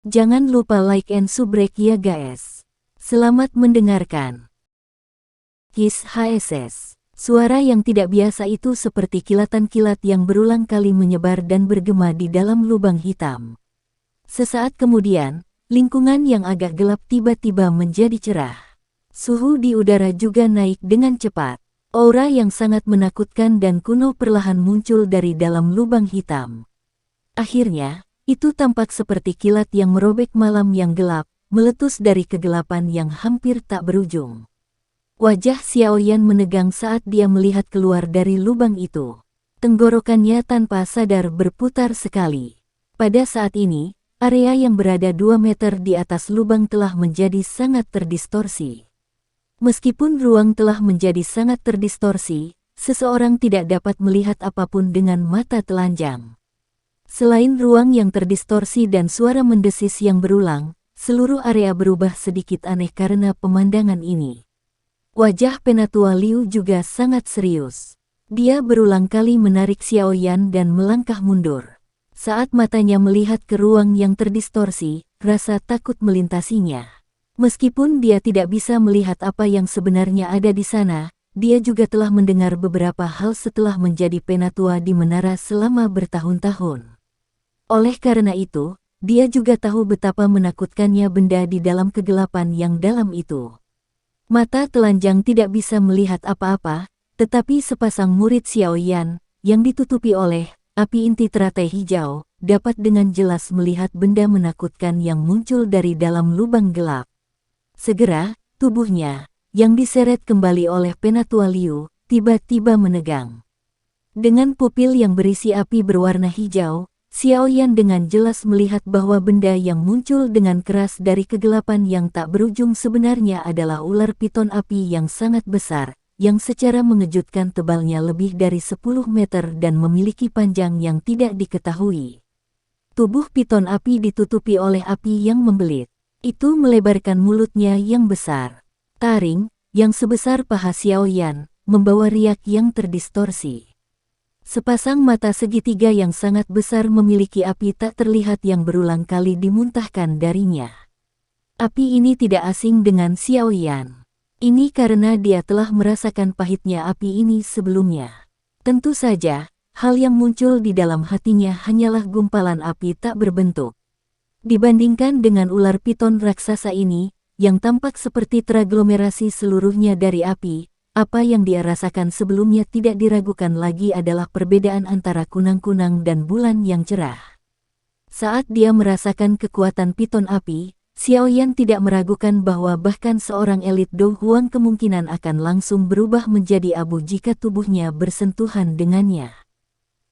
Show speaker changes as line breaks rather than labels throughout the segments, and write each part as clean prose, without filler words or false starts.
Jangan lupa like and subrek ya guys. Selamat mendengarkan. His HSS. Suara yang tidak biasa itu seperti kilatan kilat yang berulang kali menyebar dan bergema di dalam lubang hitam. Sesaat kemudian, lingkungan yang agak gelap tiba-tiba menjadi cerah. Suhu di udara juga naik dengan cepat. Aura yang sangat menakutkan dan kuno perlahan muncul dari dalam lubang hitam. Akhirnya, itu tampak seperti kilat yang merobek malam yang gelap, meletus dari kegelapan yang hampir tak berujung. Wajah Xiaoyan menegang saat dia melihat keluar dari lubang itu. Tenggorokannya tanpa sadar berputar sekali. Pada saat ini, area yang berada 2 meter di atas lubang telah menjadi sangat terdistorsi. Meskipun ruang telah menjadi sangat terdistorsi, seseorang tidak dapat melihat apapun dengan mata telanjang. Selain ruang yang terdistorsi dan suara mendesis yang berulang, seluruh area berubah sedikit aneh karena pemandangan ini. Wajah Penatua Liu juga sangat serius. Dia berulang kali menarik Xiaoyan dan melangkah mundur. Saat matanya melihat ke ruang yang terdistorsi, rasa takut melintasinya. Meskipun dia tidak bisa melihat apa yang sebenarnya ada di sana, dia juga telah mendengar beberapa hal setelah menjadi penatua di menara selama bertahun-tahun. Oleh karena itu, dia juga tahu betapa menakutkannya benda di dalam kegelapan yang dalam itu. Mata telanjang tidak bisa melihat apa-apa, tetapi sepasang murid Xiaoyan, yang ditutupi oleh api inti teratai hijau, dapat dengan jelas melihat benda menakutkan yang muncul dari dalam lubang gelap. Segera, tubuhnya, yang diseret kembali oleh Penatua Liu, tiba-tiba menegang. Dengan pupil yang berisi api berwarna hijau, Xiaoyan dengan jelas melihat bahwa benda yang muncul dengan keras dari kegelapan yang tak berujung sebenarnya adalah ular piton api yang sangat besar, yang secara mengejutkan tebalnya lebih dari 10 meter dan memiliki panjang yang tidak diketahui. Tubuh piton api ditutupi oleh api yang membelit. Itu melebarkan mulutnya yang besar. Taring, yang sebesar paha Xiaoyan, membawa riak yang terdistorsi. Sepasang mata segitiga yang sangat besar memiliki api tak terlihat yang berulang kali dimuntahkan darinya. Api ini tidak asing dengan Xiaoyan. Ini karena dia telah merasakan pahitnya api ini sebelumnya. Tentu saja, hal yang muncul di dalam hatinya hanyalah gumpalan api tak berbentuk. Dibandingkan dengan ular piton raksasa ini, yang tampak seperti teraglomerasi seluruhnya dari api, apa yang dia rasakan sebelumnya tidak diragukan lagi adalah perbedaan antara kunang-kunang dan bulan yang cerah. Saat dia merasakan kekuatan piton api, Xiaoyan tidak meragukan bahwa bahkan seorang elit Do Huang kemungkinan akan langsung berubah menjadi abu jika tubuhnya bersentuhan dengannya.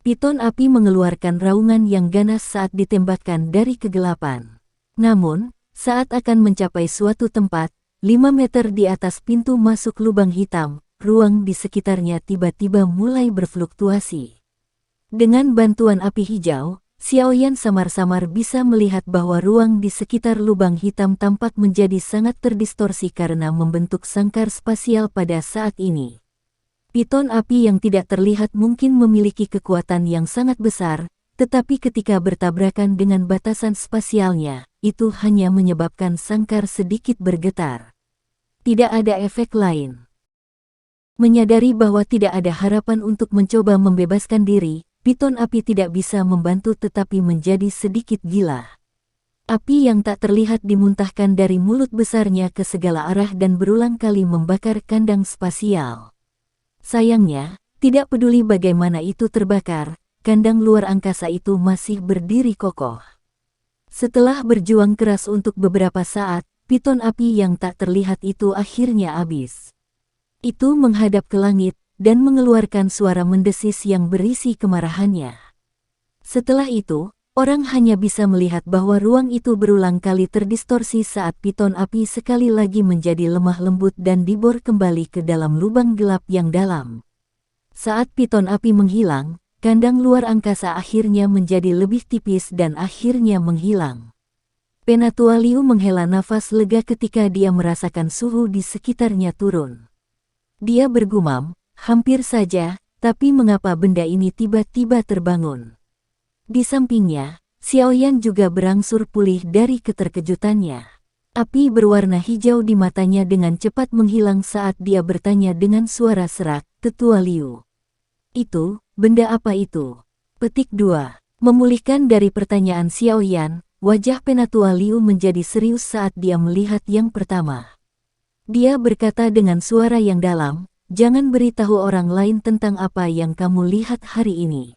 Piton api mengeluarkan raungan yang ganas saat ditembakkan dari kegelapan. Namun, saat akan mencapai suatu tempat, 5 meter di atas pintu masuk lubang hitam, ruang di sekitarnya tiba-tiba mulai berfluktuasi. Dengan bantuan api hijau, Xiaoyan samar-samar bisa melihat bahwa ruang di sekitar lubang hitam tampak menjadi sangat terdistorsi karena membentuk sangkar spasial pada saat ini. Piton api yang tidak terlihat mungkin memiliki kekuatan yang sangat besar, tetapi ketika bertabrakan dengan batasan spasialnya, itu hanya menyebabkan sangkar sedikit bergetar. Tidak ada efek lain. Menyadari bahwa tidak ada harapan untuk mencoba membebaskan diri, piton api tidak bisa membantu tetapi menjadi sedikit gila. Api yang tak terlihat dimuntahkan dari mulut besarnya ke segala arah dan berulang kali membakar kandang spasial. Sayangnya, tidak peduli bagaimana itu terbakar, kandang luar angkasa itu masih berdiri kokoh. Setelah berjuang keras untuk beberapa saat, piton api yang tak terlihat itu akhirnya habis. Itu menghadap ke langit dan mengeluarkan suara mendesis yang berisi kemarahannya. Setelah itu, orang hanya bisa melihat bahwa ruang itu berulang kali terdistorsi saat piton api sekali lagi menjadi lemah lembut dan dibor kembali ke dalam lubang gelap yang dalam. Saat piton api menghilang, kandang luar angkasa akhirnya menjadi lebih tipis dan akhirnya menghilang. Penatua Liu menghela nafas lega ketika dia merasakan suhu di sekitarnya turun. Dia bergumam, hampir saja, tapi mengapa benda ini tiba-tiba terbangun? Di sampingnya, Xiaoyan juga berangsur pulih dari keterkejutannya. Api berwarna hijau di matanya dengan cepat menghilang saat dia bertanya dengan suara serak, "Tetua Liu. Itu, benda apa itu?" Petik 2. Memulihkan dari pertanyaan Xiaoyan, wajah Penatua Liu menjadi serius saat dia melihat yang pertama. Dia berkata dengan suara yang dalam, "Jangan beritahu orang lain tentang apa yang kamu lihat hari ini."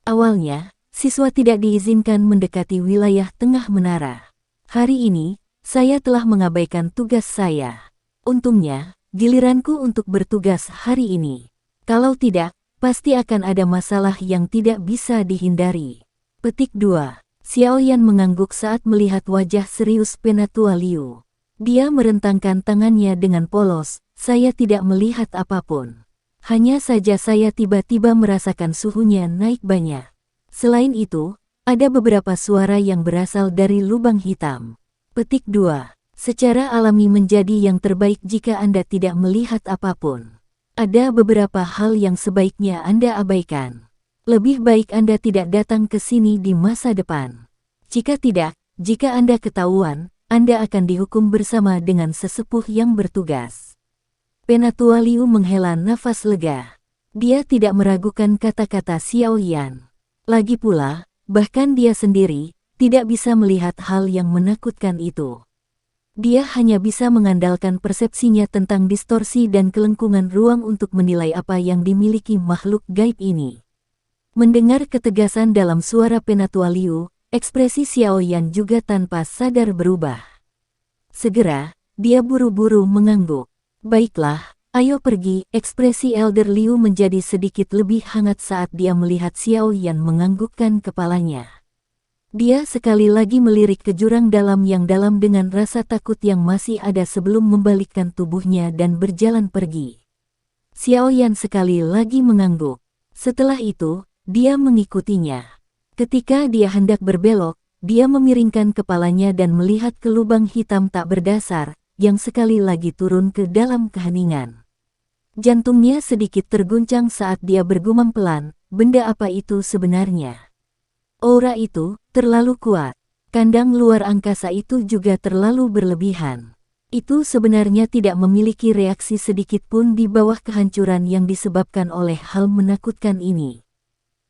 Awalnya, siswa tidak diizinkan mendekati wilayah tengah menara. Hari ini, saya telah mengabaikan tugas saya. Untungnya, giliranku untuk bertugas hari ini. Kalau tidak, pasti akan ada masalah yang tidak bisa dihindari. Petik 2. Xiaoyan mengangguk saat melihat wajah serius Penatua Liu. Dia merentangkan tangannya dengan polos, "Saya tidak melihat apapun. Hanya saja saya tiba-tiba merasakan suhunya naik banyak. Selain itu, ada beberapa suara yang berasal dari lubang hitam." Petik 2. Secara alami menjadi yang terbaik jika Anda tidak melihat apapun. Ada beberapa hal yang sebaiknya Anda abaikan. Lebih baik Anda tidak datang ke sini di masa depan. Jika tidak, jika Anda ketahuan, Anda akan dihukum bersama dengan sesepuh yang bertugas. Penatua Liu menghela nafas lega. Dia tidak meragukan kata-kata Xiaoyan. Lagi pula, bahkan dia sendiri tidak bisa melihat hal yang menakutkan itu. Dia hanya bisa mengandalkan persepsinya tentang distorsi dan kelengkungan ruang untuk menilai apa yang dimiliki makhluk gaib ini. Mendengar ketegasan dalam suara Penatua Liu, ekspresi Xiaoyan juga tanpa sadar berubah. Segera, dia buru-buru mengangguk. "Baiklah, ayo pergi." Ekspresi Elder Liu menjadi sedikit lebih hangat saat dia melihat Xiaoyan menganggukkan kepalanya. Dia sekali lagi melirik ke jurang dalam yang dalam dengan rasa takut yang masih ada sebelum membalikkan tubuhnya dan berjalan pergi. Xiaoyan sekali lagi mengangguk. Setelah itu, dia mengikutinya. Ketika dia hendak berbelok, dia memiringkan kepalanya dan melihat ke lubang hitam tak berdasar, yang sekali lagi turun ke dalam keheningan. Jantungnya sedikit terguncang saat dia bergumam pelan, "Benda apa itu sebenarnya?" Aura itu terlalu kuat. Kandang luar angkasa itu juga terlalu berlebihan. Itu sebenarnya tidak memiliki reaksi sedikit pun di bawah kehancuran yang disebabkan oleh hal menakutkan ini.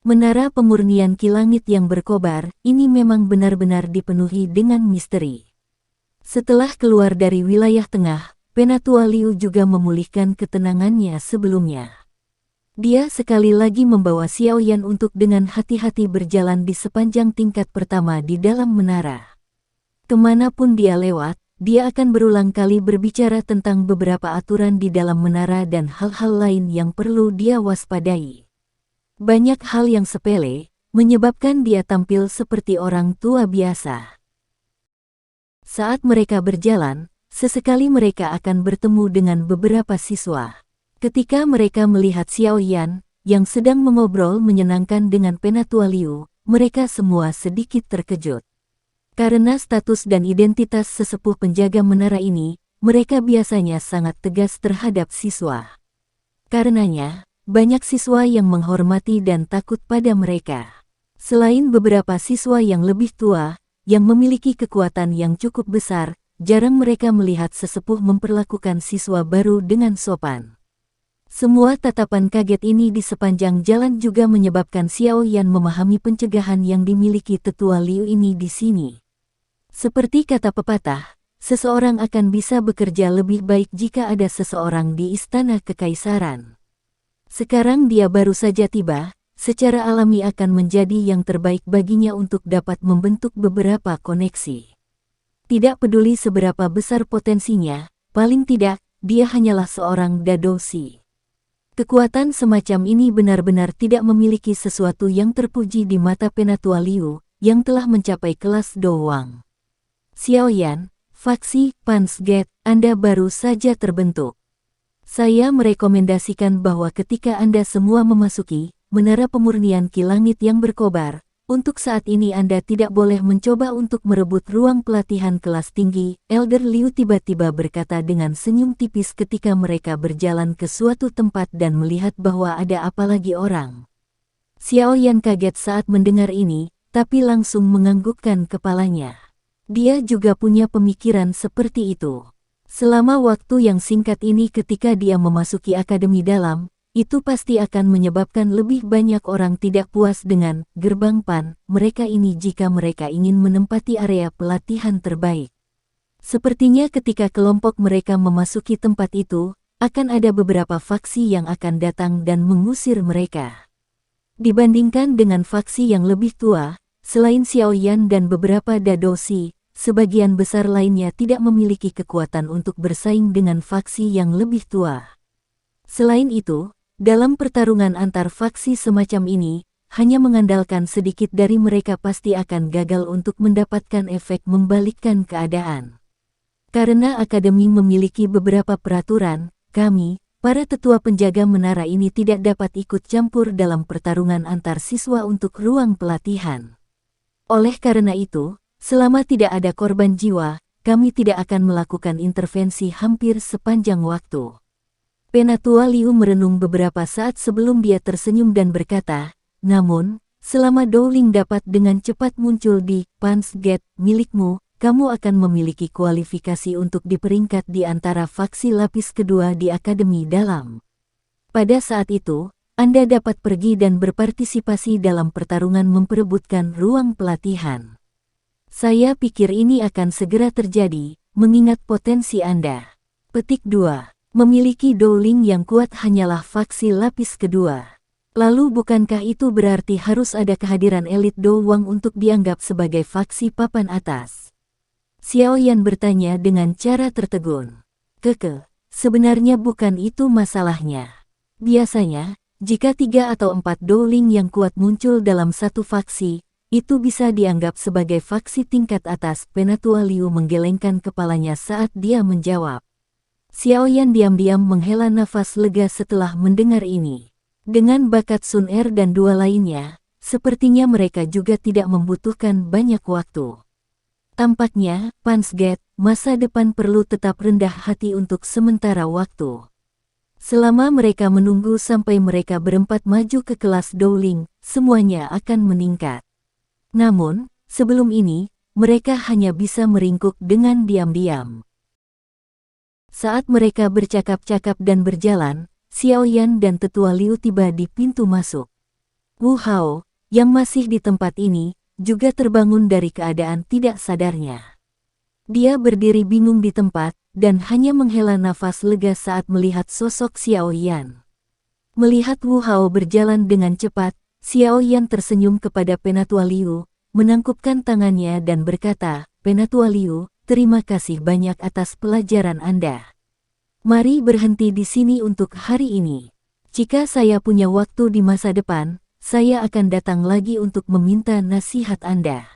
Menara pemurnian kilangit yang berkobar, ini memang benar-benar dipenuhi dengan misteri. Setelah keluar dari wilayah tengah, Penatua Liu juga memulihkan ketenangannya sebelumnya. Dia sekali lagi membawa Xiaoyan untuk dengan hati-hati berjalan di sepanjang tingkat pertama di dalam menara. Kemanapun dia lewat, dia akan berulang kali berbicara tentang beberapa aturan di dalam menara dan hal-hal lain yang perlu dia waspadai. Banyak hal yang sepele, menyebabkan dia tampil seperti orang tua biasa. Saat mereka berjalan, sesekali mereka akan bertemu dengan beberapa siswa. Ketika mereka melihat Xiaoyan, yang sedang mengobrol menyenangkan dengan Penatua Liu, mereka semua sedikit terkejut. Karena status dan identitas sesepuh penjaga menara ini, mereka biasanya sangat tegas terhadap siswa. Karenanya, banyak siswa yang menghormati dan takut pada mereka. Selain beberapa siswa yang lebih tua, yang memiliki kekuatan yang cukup besar, jarang mereka melihat sesepuh memperlakukan siswa baru dengan sopan. Semua tatapan kaget ini di sepanjang jalan juga menyebabkan Xiaoyan memahami pencegahan yang dimiliki Tetua Liu ini di sini. Seperti kata pepatah, seseorang akan bisa bekerja lebih baik jika ada seseorang di istana kekaisaran. Sekarang dia baru saja tiba, secara alami akan menjadi yang terbaik baginya untuk dapat membentuk beberapa koneksi. Tidak peduli seberapa besar potensinya, paling tidak, dia hanyalah seorang dadoshi. Kekuatan semacam ini benar-benar tidak memiliki sesuatu yang terpuji di mata Penatua Liu, yang telah mencapai kelas Dowang. Xiaoyan, faksi Punch Gate, Anda baru saja terbentuk. Saya merekomendasikan bahwa ketika Anda semua memasuki menara pemurnian kilangit yang berkobar, untuk saat ini Anda tidak boleh mencoba untuk merebut ruang pelatihan kelas tinggi. Elder Liu tiba-tiba berkata dengan senyum tipis ketika mereka berjalan ke suatu tempat dan melihat bahwa ada apalagi orang. Xiaoyan kaget saat mendengar ini, tapi langsung menganggukkan kepalanya. Dia juga punya pemikiran seperti itu. Selama waktu yang singkat ini ketika dia memasuki akademi dalam, itu pasti akan menyebabkan lebih banyak orang tidak puas dengan gerbang PAN mereka ini jika mereka ingin menempati area pelatihan terbaik. Sepertinya ketika kelompok mereka memasuki tempat itu, akan ada beberapa faksi yang akan datang dan mengusir mereka. Dibandingkan dengan faksi yang lebih tua, selain Xiaoyan dan beberapa Dadoshi, sebagian besar lainnya tidak memiliki kekuatan untuk bersaing dengan faksi yang lebih tua. Selain itu, dalam pertarungan antar faksi semacam ini, hanya mengandalkan sedikit dari mereka pasti akan gagal untuk mendapatkan efek membalikkan keadaan. Karena akademi memiliki beberapa peraturan, kami, para tetua penjaga menara ini tidak dapat ikut campur dalam pertarungan antar siswa untuk ruang pelatihan. Oleh karena itu, selama tidak ada korban jiwa, kami tidak akan melakukan intervensi hampir sepanjang waktu. Penatua Liu merenung beberapa saat sebelum dia tersenyum dan berkata, namun, selama Dowling dapat dengan cepat muncul di Punch Gate milikmu, kamu akan memiliki kualifikasi untuk diperingkat di antara faksi lapis kedua di akademi dalam. Pada saat itu, Anda dapat pergi dan berpartisipasi dalam pertarungan memperebutkan ruang pelatihan. Saya pikir ini akan segera terjadi, mengingat potensi Anda. Petik 2. Memiliki Dowling yang kuat hanyalah faksi lapis kedua. Lalu bukankah itu berarti harus ada kehadiran elit Dowang untuk dianggap sebagai faksi papan atas? Xiaoyan bertanya dengan cara tertegun. Sebenarnya bukan itu masalahnya. Biasanya, jika 3 atau 4 Dowling yang kuat muncul dalam satu faksi, itu bisa dianggap sebagai faksi tingkat atas. Penatua Liu menggelengkan kepalanya saat dia menjawab. Xiaoyan diam-diam menghela nafas lega setelah mendengar ini. Dengan bakat Sun Er dan dua lainnya, sepertinya mereka juga tidak membutuhkan banyak waktu. Tampaknya, Punch Gate, masa depan perlu tetap rendah hati untuk sementara waktu. Selama mereka menunggu sampai mereka berempat maju ke kelas Dowling, semuanya akan meningkat. Namun, sebelum ini, mereka hanya bisa meringkuk dengan diam-diam. Saat mereka bercakap-cakap dan berjalan, Xiaoyan dan Tetua Liu tiba di pintu masuk. Wu Hao, yang masih di tempat ini, juga terbangun dari keadaan tidak sadarnya. Dia berdiri bingung di tempat, dan hanya menghela nafas lega saat melihat sosok Xiaoyan. Melihat Wu Hao berjalan dengan cepat, Xiaoyan tersenyum kepada Penatua Liu, menangkupkan tangannya dan berkata, Penatua Liu, terima kasih banyak atas pelajaran Anda. Mari berhenti di sini untuk hari ini. Jika saya punya waktu di masa depan, saya akan datang lagi untuk meminta nasihat Anda.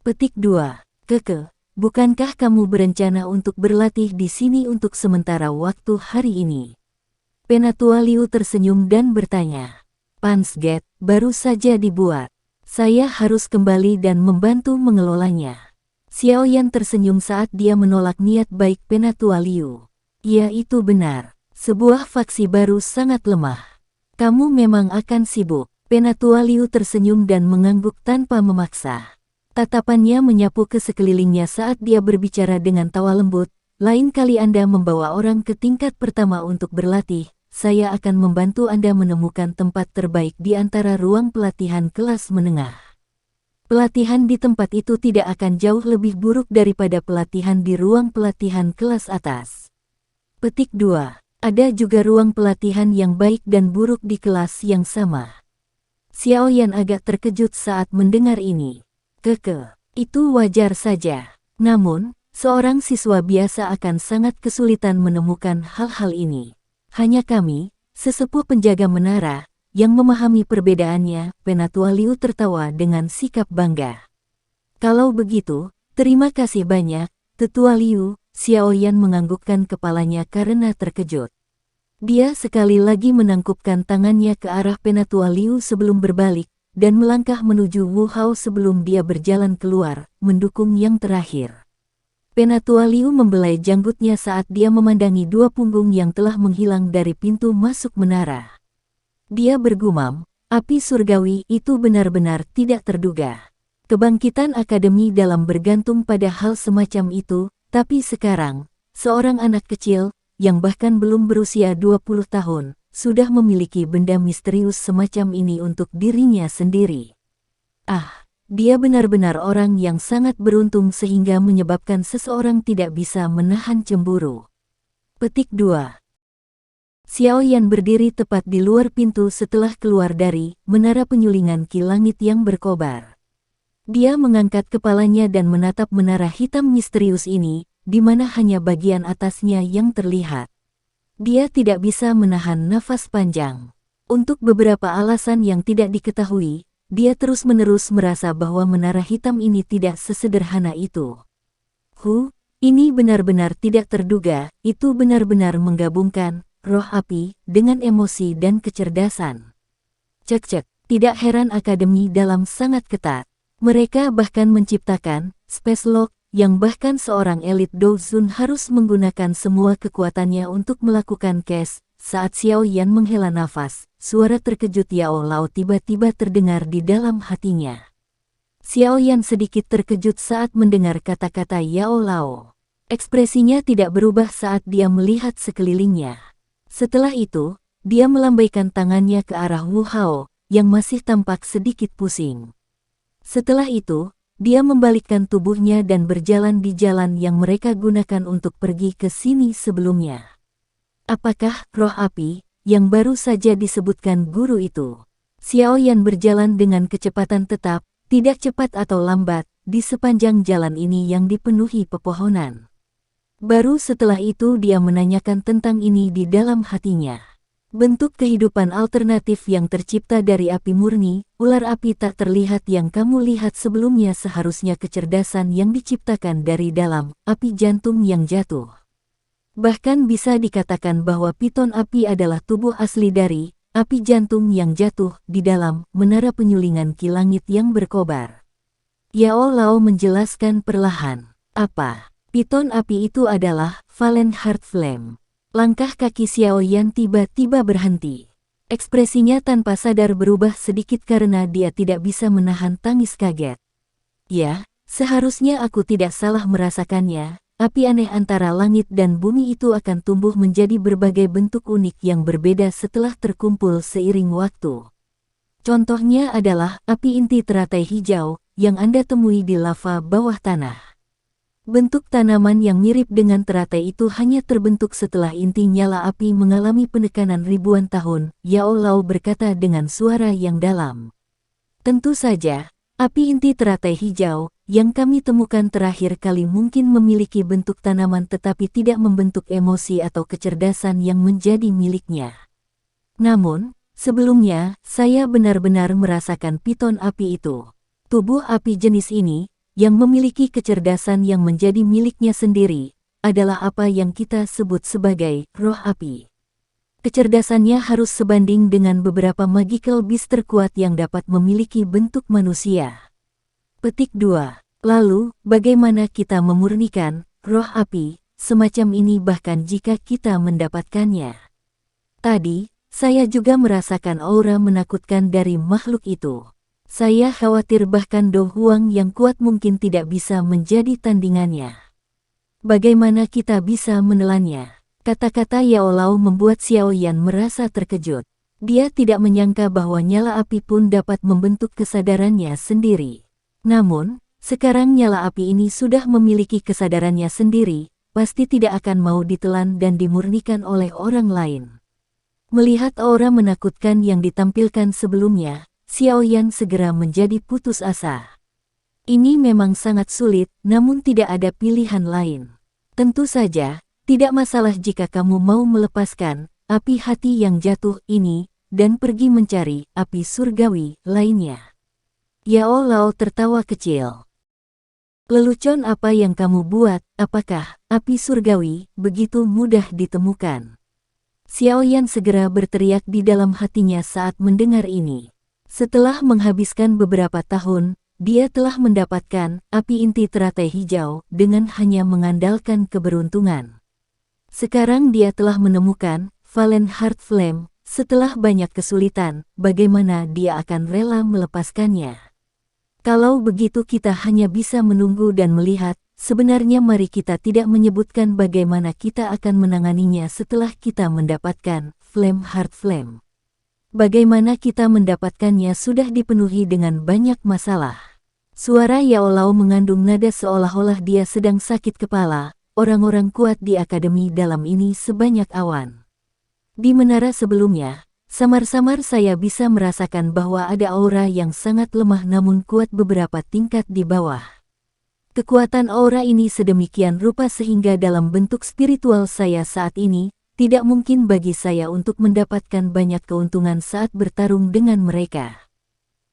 Petik 2. Bukankah kamu berencana untuk berlatih di sini untuk sementara waktu hari ini? Penatua Liu tersenyum dan bertanya. Punch Gate baru saja dibuat. Saya harus kembali dan membantu mengelolanya. Xiaoyan tersenyum saat dia menolak niat baik Penatua Liu. Ya, itu benar. Sebuah faksi baru sangat lemah. Kamu memang akan sibuk. Penatua Liu tersenyum dan mengangguk tanpa memaksa. Tatapannya menyapu ke sekelilingnya saat dia berbicara dengan tawa lembut. Lain kali Anda membawa orang ke tingkat pertama untuk berlatih, saya akan membantu Anda menemukan tempat terbaik di antara ruang pelatihan kelas menengah. Pelatihan di tempat itu tidak akan jauh lebih buruk daripada pelatihan di ruang pelatihan kelas atas. Petik 2. Ada juga ruang pelatihan yang baik dan buruk di kelas yang sama. Xiaoyan agak terkejut saat mendengar ini. Itu wajar saja. Namun, seorang siswa biasa akan sangat kesulitan menemukan hal-hal ini. Hanya kami, sesepuh penjaga menara, yang memahami perbedaannya. Penatua Liu tertawa dengan sikap bangga. Kalau begitu, terima kasih banyak, Tetua Liu. Xiaoyan menganggukkan kepalanya karena terkejut. Dia sekali lagi menangkupkan tangannya ke arah Penatua Liu sebelum berbalik, dan melangkah menuju Wu Hao sebelum dia berjalan keluar, mendukung yang terakhir. Penatua Liu membelai janggutnya saat dia memandangi dua punggung yang telah menghilang dari pintu masuk menara. Dia bergumam, api surgawi itu benar-benar tidak terduga. Kebangkitan akademi dalam bergantung pada hal semacam itu, tapi sekarang, seorang anak kecil, yang bahkan belum berusia 20 tahun, sudah memiliki benda misterius semacam ini untuk dirinya sendiri. Ah, dia benar-benar orang yang sangat beruntung sehingga menyebabkan seseorang tidak bisa menahan cemburu. Petik 2. Xiao Yan berdiri tepat di luar pintu setelah keluar dari menara penyulingan Ki Langit yang berkobar. Dia mengangkat kepalanya dan menatap menara hitam misterius ini, di mana hanya bagian atasnya yang terlihat. Dia tidak bisa menahan nafas panjang. Untuk beberapa alasan yang tidak diketahui, dia terus-menerus merasa bahwa menara hitam ini tidak sesederhana itu. Ini benar-benar tidak terduga, itu benar-benar menggabungkan roh api dengan emosi dan kecerdasan. Cek-cek, tidak heran akademi dalam sangat ketat. Mereka bahkan menciptakan Space Lock, yang bahkan seorang elit Douzun harus menggunakan semua kekuatannya untuk melakukan case. Saat Xiao Yan menghela nafas, suara terkejut Yao Lao tiba-tiba terdengar di dalam hatinya. Xiao Yan sedikit terkejut saat mendengar kata-kata Yao Lao. Ekspresinya tidak berubah saat dia melihat sekelilingnya. Setelah itu, dia melambaikan tangannya ke arah Wu Hao, yang masih tampak sedikit pusing. Setelah itu, dia membalikkan tubuhnya dan berjalan di jalan yang mereka gunakan untuk pergi ke sini sebelumnya. Apakah roh api yang baru saja disebutkan guru itu? Xiao Yan berjalan dengan kecepatan tetap, tidak cepat atau lambat, di sepanjang jalan ini yang dipenuhi pepohonan. Baru setelah itu dia menanyakan tentang ini di dalam hatinya. Bentuk kehidupan alternatif yang tercipta dari api murni, ular api tak terlihat yang kamu lihat sebelumnya seharusnya kecerdasan yang diciptakan dari dalam, api jantung yang jatuh. Bahkan bisa dikatakan bahwa piton api adalah tubuh asli dari, api jantung yang jatuh di dalam, menara penyulingan Ki Langit yang berkobar. Yao Lao menjelaskan perlahan. Apa? Piton api itu adalah Valen Heart Flame. Langkah kaki Xiao Yan tiba-tiba berhenti. Ekspresinya tanpa sadar berubah sedikit karena dia tidak bisa menahan tangis kaget. Ya, seharusnya aku tidak salah merasakannya. Api aneh antara langit dan bumi itu akan tumbuh menjadi berbagai bentuk unik yang berbeda setelah terkumpul seiring waktu. Contohnya adalah api inti teratai hijau yang Anda temui di lava bawah tanah. Bentuk tanaman yang mirip dengan teratai itu hanya terbentuk setelah inti nyala api mengalami penekanan ribuan tahun, Yao Lao berkata dengan suara yang dalam. Tentu saja, api inti teratai hijau, yang kami temukan terakhir kali mungkin memiliki bentuk tanaman tetapi tidak membentuk emosi atau kecerdasan yang menjadi miliknya. Namun, sebelumnya, saya benar-benar merasakan piton api itu. Tubuh api jenis ini, yang memiliki kecerdasan yang menjadi miliknya sendiri, adalah apa yang kita sebut sebagai roh api. Kecerdasannya harus sebanding dengan beberapa magical beast terkuat yang dapat memiliki bentuk manusia. Petik 2. Lalu, bagaimana kita memurnikan roh api semacam ini bahkan jika kita mendapatkannya? Tadi, saya juga merasakan aura menakutkan dari makhluk itu. Saya khawatir bahkan Do Huang yang kuat mungkin tidak bisa menjadi tandingannya. Bagaimana kita bisa menelannya? Kata-kata Yao Lao membuat Xiao Yan merasa terkejut. Dia tidak menyangka bahwa nyala api pun dapat membentuk kesadarannya sendiri. Namun, sekarang nyala api ini sudah memiliki kesadarannya sendiri, pasti tidak akan mau ditelan dan dimurnikan oleh orang lain. Melihat aura menakutkan yang ditampilkan sebelumnya, Xiao Yan segera menjadi putus asa. Ini memang sangat sulit, namun tidak ada pilihan lain. Tentu saja, tidak masalah jika kamu mau melepaskan api hati yang jatuh ini dan pergi mencari api surgawi lainnya. Yao Lao tertawa kecil. Lelucon apa yang kamu buat, apakah api surgawi begitu mudah ditemukan? Xiao Yan segera berteriak di dalam hatinya saat mendengar ini. Setelah menghabiskan beberapa tahun, dia telah mendapatkan api inti teratai hijau dengan hanya mengandalkan keberuntungan. Sekarang dia telah menemukan Valen Heart Flame. Setelah banyak kesulitan, bagaimana dia akan rela melepaskannya? Kalau begitu kita hanya bisa menunggu dan melihat. Sebenarnya mari kita tidak menyebutkan bagaimana kita akan menanganinya setelah kita mendapatkan Flame Heart Flame. Bagaimana kita mendapatkannya sudah dipenuhi dengan banyak masalah. Suara Yao Lao mengandung nada seolah-olah dia sedang sakit kepala. Orang-orang kuat di akademi dalam ini sebanyak awan. Di menara sebelumnya, samar-samar saya bisa merasakan bahwa ada aura yang sangat lemah namun kuat beberapa tingkat di bawah. Kekuatan aura ini sedemikian rupa sehingga dalam bentuk spiritual saya saat ini, tidak mungkin bagi saya untuk mendapatkan banyak keuntungan saat bertarung dengan mereka.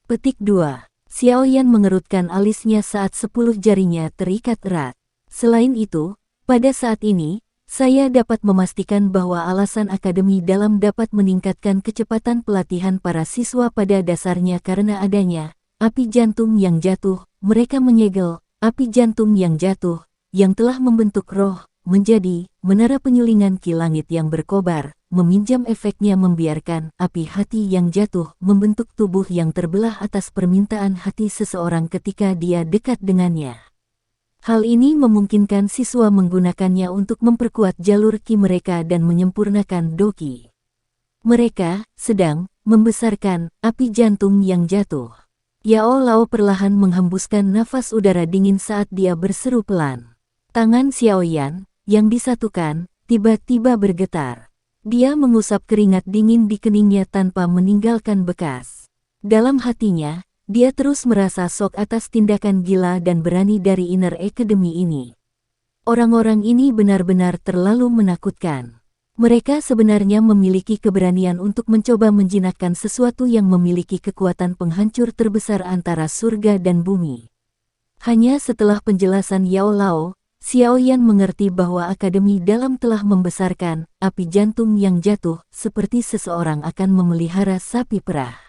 Petik 2. Xiaoyan mengerutkan alisnya saat 10 jarinya terikat erat. Selain itu, pada saat ini, saya dapat memastikan bahwa alasan akademi dalam dapat meningkatkan kecepatan pelatihan para siswa pada dasarnya karena adanya api jantung yang jatuh, mereka menyegel api jantung yang jatuh, yang telah membentuk roh, menjadi menara penyulingan ki langit yang berkobar, meminjam efeknya membiarkan api hati yang jatuh membentuk tubuh yang terbelah atas permintaan hati seseorang ketika dia dekat dengannya. Hal ini memungkinkan siswa menggunakannya untuk memperkuat jalur ki mereka dan menyempurnakan doki. Mereka sedang membesarkan api jantung yang jatuh. Yao Lao perlahan menghembuskan nafas udara dingin saat dia berseru pelan. Tangan Xiaoyan, yang disatukan, tiba-tiba bergetar. Dia mengusap keringat dingin di keningnya tanpa meninggalkan bekas. Dalam hatinya, dia terus merasa shock atas tindakan gila dan berani dari Inner Academy ini. Orang-orang ini benar-benar terlalu menakutkan. Mereka sebenarnya memiliki keberanian untuk mencoba menjinakkan sesuatu yang memiliki kekuatan penghancur terbesar antara surga dan bumi. Hanya setelah penjelasan Yao Lao, Xiaoyan mengerti bahwa akademi dalam telah membesarkan api jantung yang jatuh seperti seseorang akan memelihara sapi perah.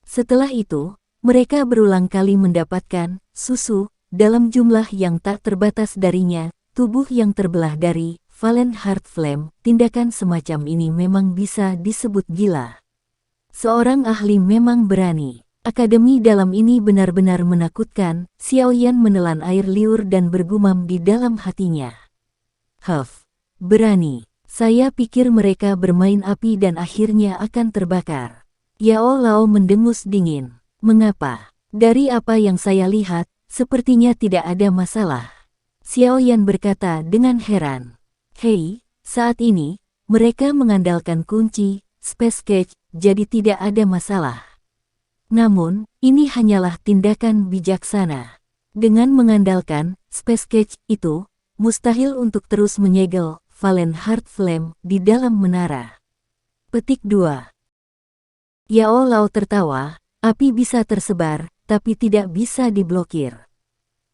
Setelah itu, mereka berulang kali mendapatkan susu dalam jumlah yang tak terbatas darinya, tubuh yang terbelah dari Valen Heart Flame. Tindakan semacam ini memang bisa disebut gila. Seorang ahli memang berani. Akademi dalam ini benar-benar menakutkan. Xiaoyan menelan air liur dan bergumam di dalam hatinya. Berani. Saya pikir mereka bermain api dan akhirnya akan terbakar. Yao Lao mendengus dingin. Mengapa? Dari apa yang saya lihat, sepertinya tidak ada masalah. Xiaoyan berkata dengan heran. Hei, saat ini, mereka mengandalkan kunci Space Cage, jadi tidak ada masalah. Namun, ini hanyalah tindakan bijaksana. Dengan mengandalkan Space Cage itu, mustahil untuk terus menyegel Valen Heart Flame di dalam menara. Petik 2. Yao Lao tertawa, api bisa tersebar, tapi tidak bisa diblokir.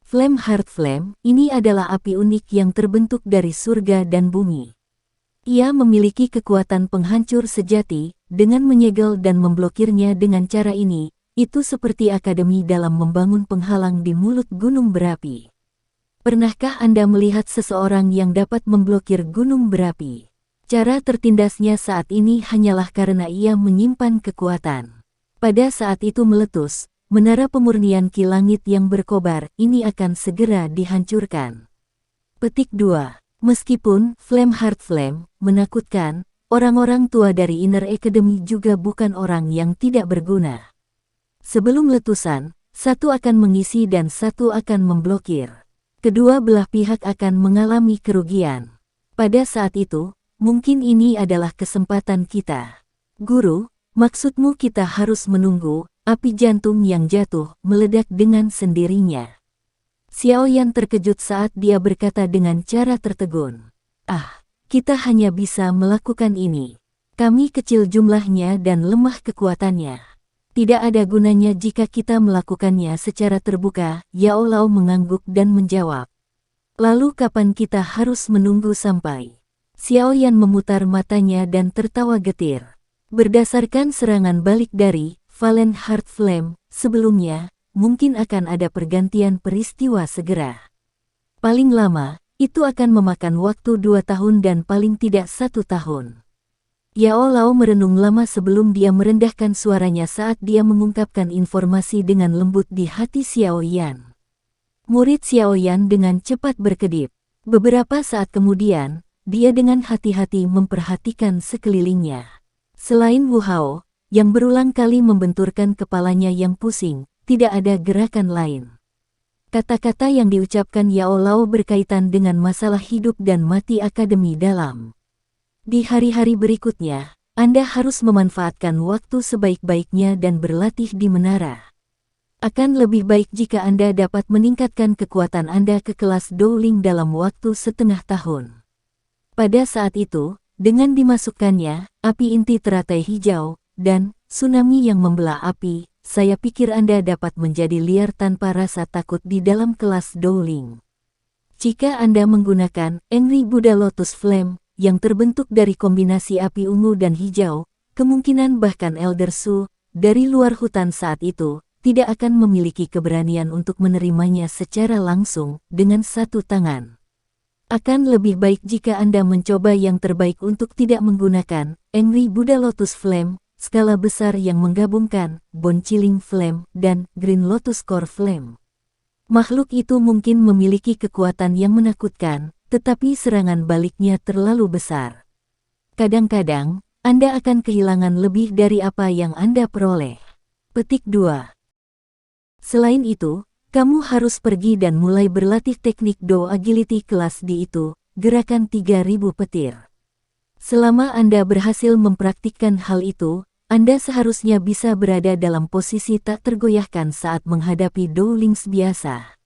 Flame Heart Flame ini adalah api unik yang terbentuk dari surga dan bumi. Ia memiliki kekuatan penghancur sejati, dengan menyegel dan memblokirnya dengan cara ini, itu seperti akademi dalam membangun penghalang di mulut gunung berapi. Pernahkah Anda melihat seseorang yang dapat memblokir gunung berapi? Cara tertindasnya saat ini hanyalah karena ia menyimpan kekuatan. Pada saat itu meletus, menara pemurnian ki langit yang berkobar ini akan segera dihancurkan. Petik 2. Meskipun Flame Heart Flame menakutkan, orang-orang tua dari Inner Academy juga bukan orang yang tidak berguna. Sebelum letusan, satu akan mengisi dan satu akan memblokir. Kedua belah pihak akan mengalami kerugian. Pada saat itu, mungkin ini adalah kesempatan kita. Guru, maksudmu kita harus menunggu api jantung yang jatuh meledak dengan sendirinya. Xiaoyan terkejut saat dia berkata dengan cara tertegun. Kita hanya bisa melakukan ini. Kami kecil jumlahnya dan lemah kekuatannya. Tidak ada gunanya jika kita melakukannya secara terbuka. Yao Lao mengangguk dan menjawab. Lalu kapan kita harus menunggu sampai? Xiaoyan memutar matanya dan tertawa getir. Berdasarkan serangan balik dari Valen Heart Flame sebelumnya, mungkin akan ada pergantian peristiwa segera. Paling lama, itu akan memakan waktu 2 tahun dan paling tidak 1 tahun. Yao Lao merenung lama sebelum dia merendahkan suaranya saat dia mengungkapkan informasi dengan lembut di hati Xiao Yan. Murid Xiao Yan dengan cepat berkedip. Beberapa saat kemudian, dia dengan hati-hati memperhatikan sekelilingnya. Selain Wu Hao, yang berulang kali membenturkan kepalanya yang pusing, tidak ada gerakan lain. Kata-kata yang diucapkan Yao Lao berkaitan dengan masalah hidup dan mati Akademi Dalam. Di hari-hari berikutnya, Anda harus memanfaatkan waktu sebaik-baiknya dan berlatih di menara. Akan lebih baik jika Anda dapat meningkatkan kekuatan Anda ke kelas Dowling dalam waktu setengah tahun. Pada saat itu, dengan dimasukkannya, api inti teratai hijau, dan tsunami yang membelah api, saya pikir Anda dapat menjadi liar tanpa rasa takut di dalam kelas Dowling. Jika Anda menggunakan Angry Buddha Lotus Flame, yang terbentuk dari kombinasi api ungu dan hijau, kemungkinan bahkan Elder Su, dari luar hutan saat itu, tidak akan memiliki keberanian untuk menerimanya secara langsung, dengan satu tangan. Akan lebih baik jika Anda mencoba yang terbaik untuk tidak menggunakan Angry Buddha Lotus Flame, skala besar yang menggabungkan Bone Chilling Flame dan Green Lotus Core Flame. Makhluk itu mungkin memiliki kekuatan yang menakutkan, tetapi serangan baliknya terlalu besar. Kadang-kadang, Anda akan kehilangan lebih dari apa yang Anda peroleh. Petik 2. Selain itu, kamu harus pergi dan mulai berlatih teknik Do Agility kelas D itu, gerakan 3000 petir. Selama Anda berhasil mempraktikkan hal itu, Anda seharusnya bisa berada dalam posisi tak tergoyahkan saat menghadapi Do Lings biasa.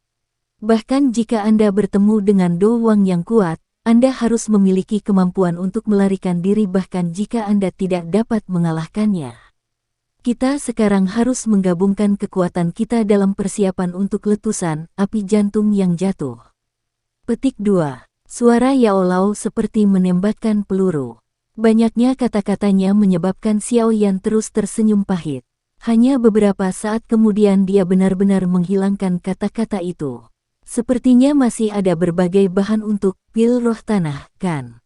Bahkan jika Anda bertemu dengan Do Wang yang kuat, Anda harus memiliki kemampuan untuk melarikan diri bahkan jika Anda tidak dapat mengalahkannya. Kita sekarang harus menggabungkan kekuatan kita dalam persiapan untuk letusan api jantung yang jatuh. Petik 2. Suara Yao Lao seperti menembakkan peluru. Banyaknya kata-katanya menyebabkan Xiao Yan terus tersenyum pahit. Hanya beberapa saat kemudian dia benar-benar menghilangkan kata-kata itu. Sepertinya masih ada berbagai bahan untuk pil roh tanah, kan?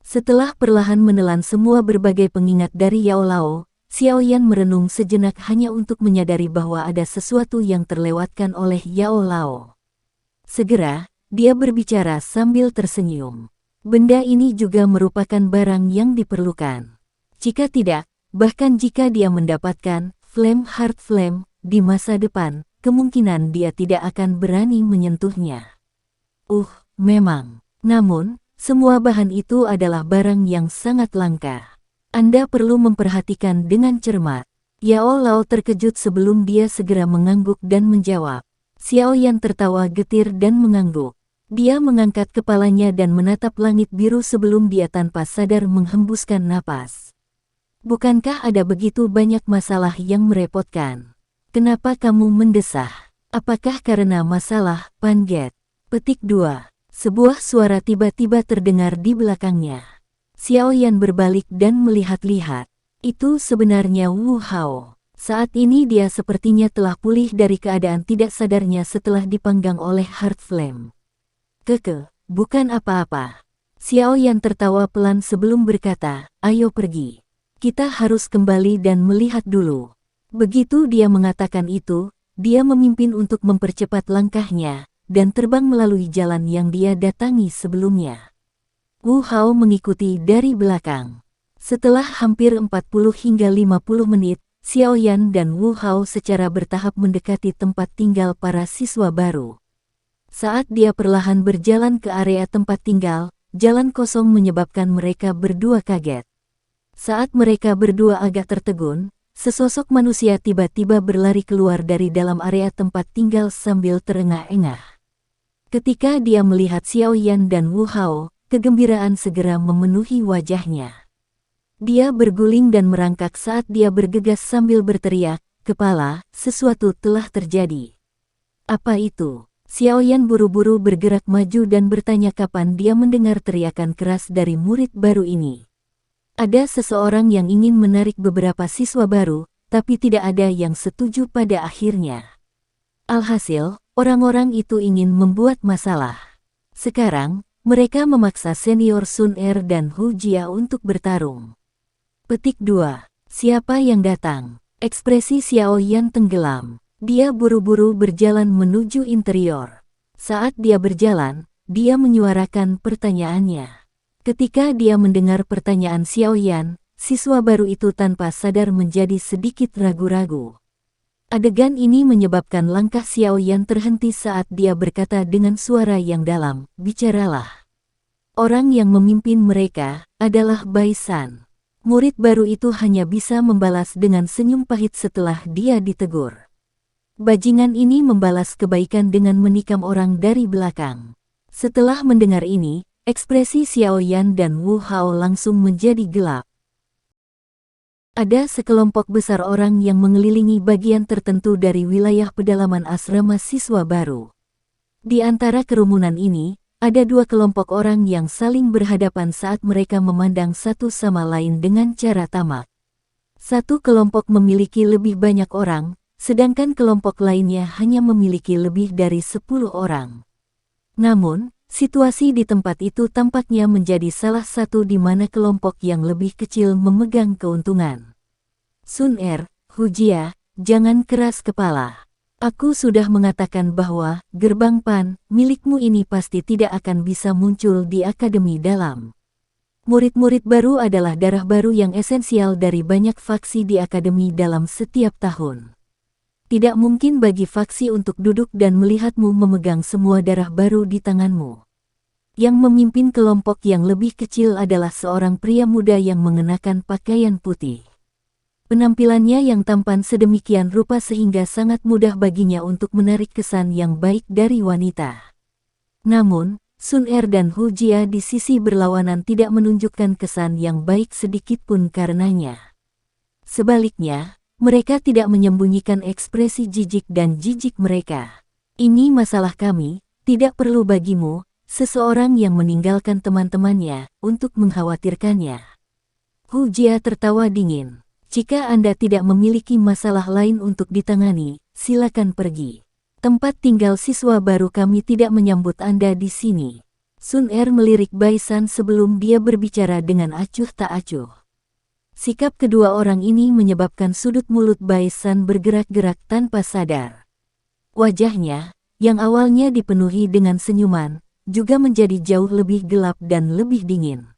Setelah perlahan menelan semua berbagai pengingat dari Yao Lao, Xiao Yan merenung sejenak hanya untuk menyadari bahwa ada sesuatu yang terlewatkan oleh Yao Lao. Segera, dia berbicara sambil tersenyum. Benda ini juga merupakan barang yang diperlukan. Jika tidak, bahkan jika dia mendapatkan Flame Heart Flame di masa depan, kemungkinan dia tidak akan berani menyentuhnya. Memang. Namun, semua bahan itu adalah barang yang sangat langka. Anda perlu memperhatikan dengan cermat. Yao Lao terkejut sebelum dia segera mengangguk dan menjawab. Xiao Yan tertawa getir dan mengangguk. Dia mengangkat kepalanya dan menatap langit biru sebelum dia tanpa sadar menghembuskan napas. Bukankah ada begitu banyak masalah yang merepotkan? Kenapa kamu mendesah? Apakah karena masalah, Panget? Petik 2. Sebuah suara tiba-tiba terdengar di belakangnya. Xiao Yan berbalik dan melihat-lihat. Itu sebenarnya Wu Hao. Saat ini dia sepertinya telah pulih dari keadaan tidak sadarnya setelah dipanggang oleh Heart Flame. Bukan apa-apa. Xiao Yan tertawa pelan sebelum berkata, ayo pergi. Kita harus kembali dan melihat dulu. Begitu dia mengatakan itu, dia memimpin untuk mempercepat langkahnya, dan terbang melalui jalan yang dia datangi sebelumnya. Wu Hao mengikuti dari belakang. Setelah hampir 40 hingga 50 menit, Xiao Yan dan Wu Hao secara bertahap mendekati tempat tinggal para siswa baru. Saat dia perlahan berjalan ke area tempat tinggal, jalan kosong menyebabkan mereka berdua kaget. Saat mereka berdua agak tertegun, sesosok manusia tiba-tiba berlari keluar dari dalam area tempat tinggal sambil terengah-engah. Ketika dia melihat Xiao Yan dan Wu Hao, kegembiraan segera memenuhi wajahnya. Dia berguling dan merangkak saat dia bergegas sambil berteriak, "Kepala, sesuatu telah terjadi." "Apa itu?" Xiao Yan buru-buru bergerak maju dan bertanya kapan dia mendengar teriakan keras dari murid baru ini. Ada seseorang yang ingin menarik beberapa siswa baru, tapi tidak ada yang setuju pada akhirnya. Alhasil, orang-orang itu ingin membuat masalah. Sekarang, mereka memaksa senior Sun Er dan Hu Jia untuk bertarung. Petik 2. Siapa yang datang? Ekspresi Xiao Yan tenggelam. Dia buru-buru berjalan menuju interior. Saat dia berjalan, dia menyuarakan pertanyaannya. Ketika dia mendengar pertanyaan Xiao Yan, siswa baru itu tanpa sadar menjadi sedikit ragu-ragu. Adegan ini menyebabkan langkah Xiao Yan terhenti saat dia berkata dengan suara yang dalam, "Bicaralah." Orang yang memimpin mereka adalah Bai San. Murid baru itu hanya bisa membalas dengan senyum pahit setelah dia ditegur. Bajingan ini membalas kebaikan dengan menikam orang dari belakang. Setelah mendengar ini, ekspresi Xiao Yan dan Wu Hao langsung menjadi gelap. Ada sekelompok besar orang yang mengelilingi bagian tertentu dari wilayah pedalaman asrama siswa baru. Di antara kerumunan ini, ada dua kelompok orang yang saling berhadapan saat mereka memandang satu sama lain dengan cara tamak. Satu kelompok memiliki lebih banyak orang, sedangkan kelompok lainnya hanya memiliki lebih dari 10 orang. Namun, situasi di tempat itu tampaknya menjadi salah satu di mana kelompok yang lebih kecil memegang keuntungan. Sun Er, Hujia, jangan keras kepala. Aku sudah mengatakan bahwa gerbang Pan milikmu ini pasti tidak akan bisa muncul di Akademi Dalam. Murid-murid baru adalah darah baru yang esensial dari banyak faksi di Akademi Dalam setiap tahun. Tidak mungkin bagi faksi untuk duduk dan melihatmu memegang semua darah baru di tanganmu. Yang memimpin kelompok yang lebih kecil adalah seorang pria muda yang mengenakan pakaian putih. Penampilannya yang tampan sedemikian rupa sehingga sangat mudah baginya untuk menarik kesan yang baik dari wanita. Namun, Sun Er dan Hu Jia di sisi berlawanan tidak menunjukkan kesan yang baik sedikit pun karenanya. Sebaliknya, mereka tidak menyembunyikan ekspresi jijik dan jijik mereka. Ini masalah kami, tidak perlu bagimu, seseorang yang meninggalkan teman-temannya, untuk mengkhawatirkannya. Hu Jia tertawa dingin. Jika Anda tidak memiliki masalah lain untuk ditangani, silakan pergi. Tempat tinggal siswa baru kami tidak menyambut Anda di sini. Sun Er melirik Bai San sebelum dia berbicara dengan acuh tak acuh. Sikap kedua orang ini menyebabkan sudut mulut Bai San bergerak-gerak tanpa sadar. Wajahnya, yang awalnya dipenuhi dengan senyuman, juga menjadi jauh lebih gelap dan lebih dingin.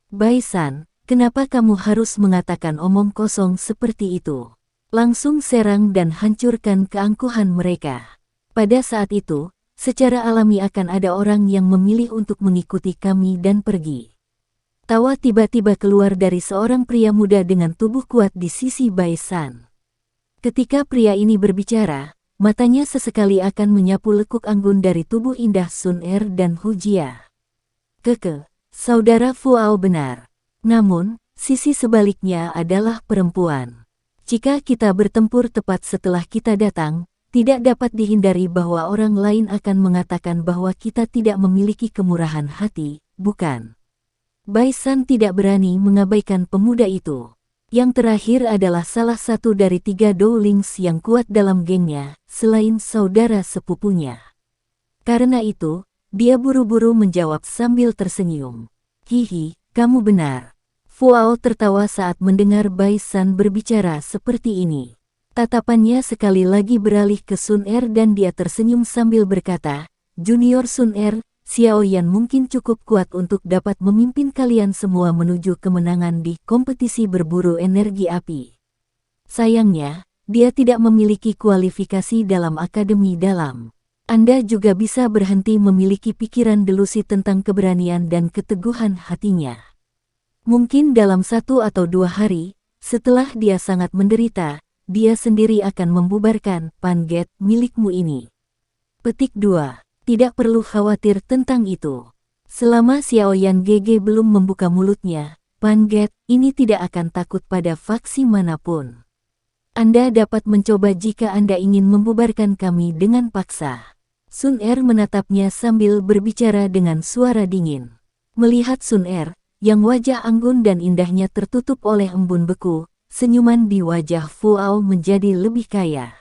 Bai San, kenapa kamu harus mengatakan omong kosong seperti itu? Langsung serang dan hancurkan keangkuhan mereka. Pada saat itu, secara alami akan ada orang yang memilih untuk mengikuti kami dan pergi. Tawa tiba-tiba keluar dari seorang pria muda dengan tubuh kuat di sisi Bai San. Ketika pria ini berbicara, matanya sesekali akan menyapu lekuk anggun dari tubuh indah Sun Er dan Hu Jia. Saudara Fuao benar. Namun, sisi sebaliknya adalah perempuan. Jika kita bertempur tepat setelah kita datang, tidak dapat dihindari bahwa orang lain akan mengatakan bahwa kita tidak memiliki kemurahan hati, bukan? Bai San tidak berani mengabaikan pemuda itu. Yang terakhir adalah salah satu dari 3 Dowlings yang kuat dalam gengnya, selain saudara sepupunya. Karena itu, dia buru-buru menjawab sambil tersenyum. Hihi, kamu benar. Fuao tertawa saat mendengar Bai San berbicara seperti ini. Tatapannya sekali lagi beralih ke Sun Er dan dia tersenyum sambil berkata, Junior Sun Er, Xiao Yan mungkin cukup kuat untuk dapat memimpin kalian semua menuju kemenangan di kompetisi berburu energi api. Sayangnya, dia tidak memiliki kualifikasi dalam Akademi Dalam. Anda juga bisa berhenti memiliki pikiran delusi tentang keberanian dan keteguhan hatinya. Mungkin dalam 1 atau 2 hari, setelah dia sangat menderita, dia sendiri akan membubarkan Pan-Get milikmu ini. Petik 2. Tidak perlu khawatir tentang itu. Selama Xiao Yan GG belum membuka mulutnya, Pan-Get ini tidak akan takut pada faksi manapun. Anda dapat mencoba jika Anda ingin membubarkan kami dengan paksa. Sun Er menatapnya sambil berbicara dengan suara dingin. Melihat Sun Er, yang wajah anggun dan indahnya tertutup oleh embun beku, senyuman di wajah Fuao menjadi lebih kaya.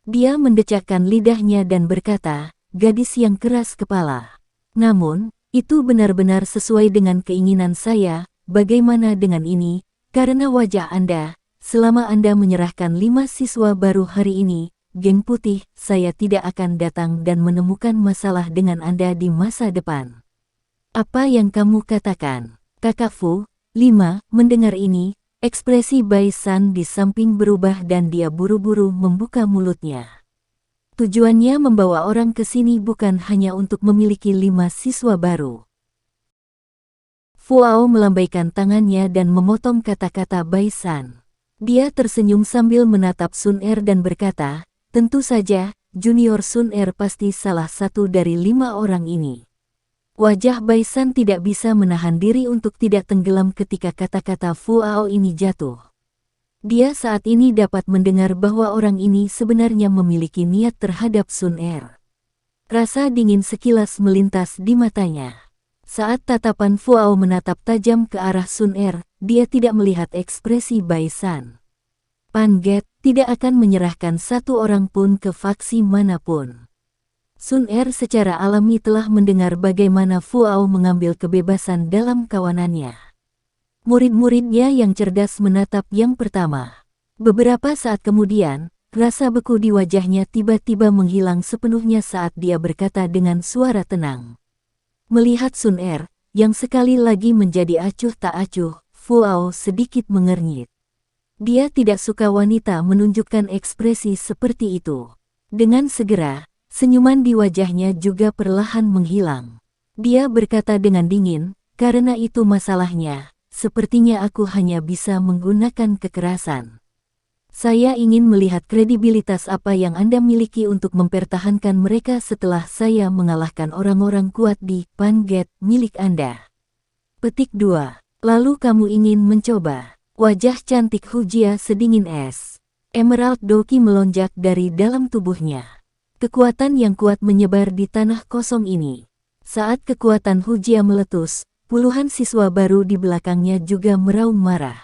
Dia mendecakkan lidahnya dan berkata, gadis yang keras kepala. Namun, itu benar-benar sesuai dengan keinginan saya, bagaimana dengan ini, karena wajah Anda, selama Anda menyerahkan 5 siswa baru hari ini, geng putih, saya tidak akan datang dan menemukan masalah dengan Anda di masa depan. Apa yang kamu katakan? Kakak Fu, 5, mendengar ini, ekspresi Bai San di samping berubah dan dia buru-buru membuka mulutnya. Tujuannya membawa orang ke sini bukan hanya untuk memiliki 5 siswa baru. Fuao melambaikan tangannya dan memotong kata-kata Bai San. Dia tersenyum sambil menatap Sun Er dan berkata, tentu saja, Junior Sun Er pasti salah satu dari 5 orang ini. Wajah Bai San tidak bisa menahan diri untuk tidak tenggelam ketika kata-kata Fuao ini jatuh. Dia saat ini dapat mendengar bahwa orang ini sebenarnya memiliki niat terhadap Sun Er. Rasa dingin sekilas melintas di matanya. Saat tatapan Fuao menatap tajam ke arah Sun Er, dia tidak melihat ekspresi Bai San. Pan Get tidak akan menyerahkan satu orang pun ke faksi manapun. Sun Er secara alami telah mendengar bagaimana Fuao mengambil kebebasan dalam kawanannya. Murid-muridnya yang cerdas menatap yang pertama. Beberapa saat kemudian, rasa beku di wajahnya tiba-tiba menghilang sepenuhnya saat dia berkata dengan suara tenang. Melihat Sun Er, yang sekali lagi menjadi acuh tak acuh, Fuao sedikit mengernyit. Dia tidak suka wanita menunjukkan ekspresi seperti itu. Dengan segera, senyuman di wajahnya juga perlahan menghilang. Dia berkata dengan dingin, karena itu masalahnya, sepertinya aku hanya bisa menggunakan kekerasan. Saya ingin melihat kredibilitas apa yang Anda miliki untuk mempertahankan mereka setelah saya mengalahkan orang-orang kuat di Pan Get milik Anda. Petik 2. Lalu kamu ingin mencoba. Wajah cantik Hujia sedingin es. Emerald Doki melonjak dari dalam tubuhnya. Kekuatan yang kuat menyebar di tanah kosong ini. Saat kekuatan Hujia meletus, puluhan siswa baru di belakangnya juga meraung marah.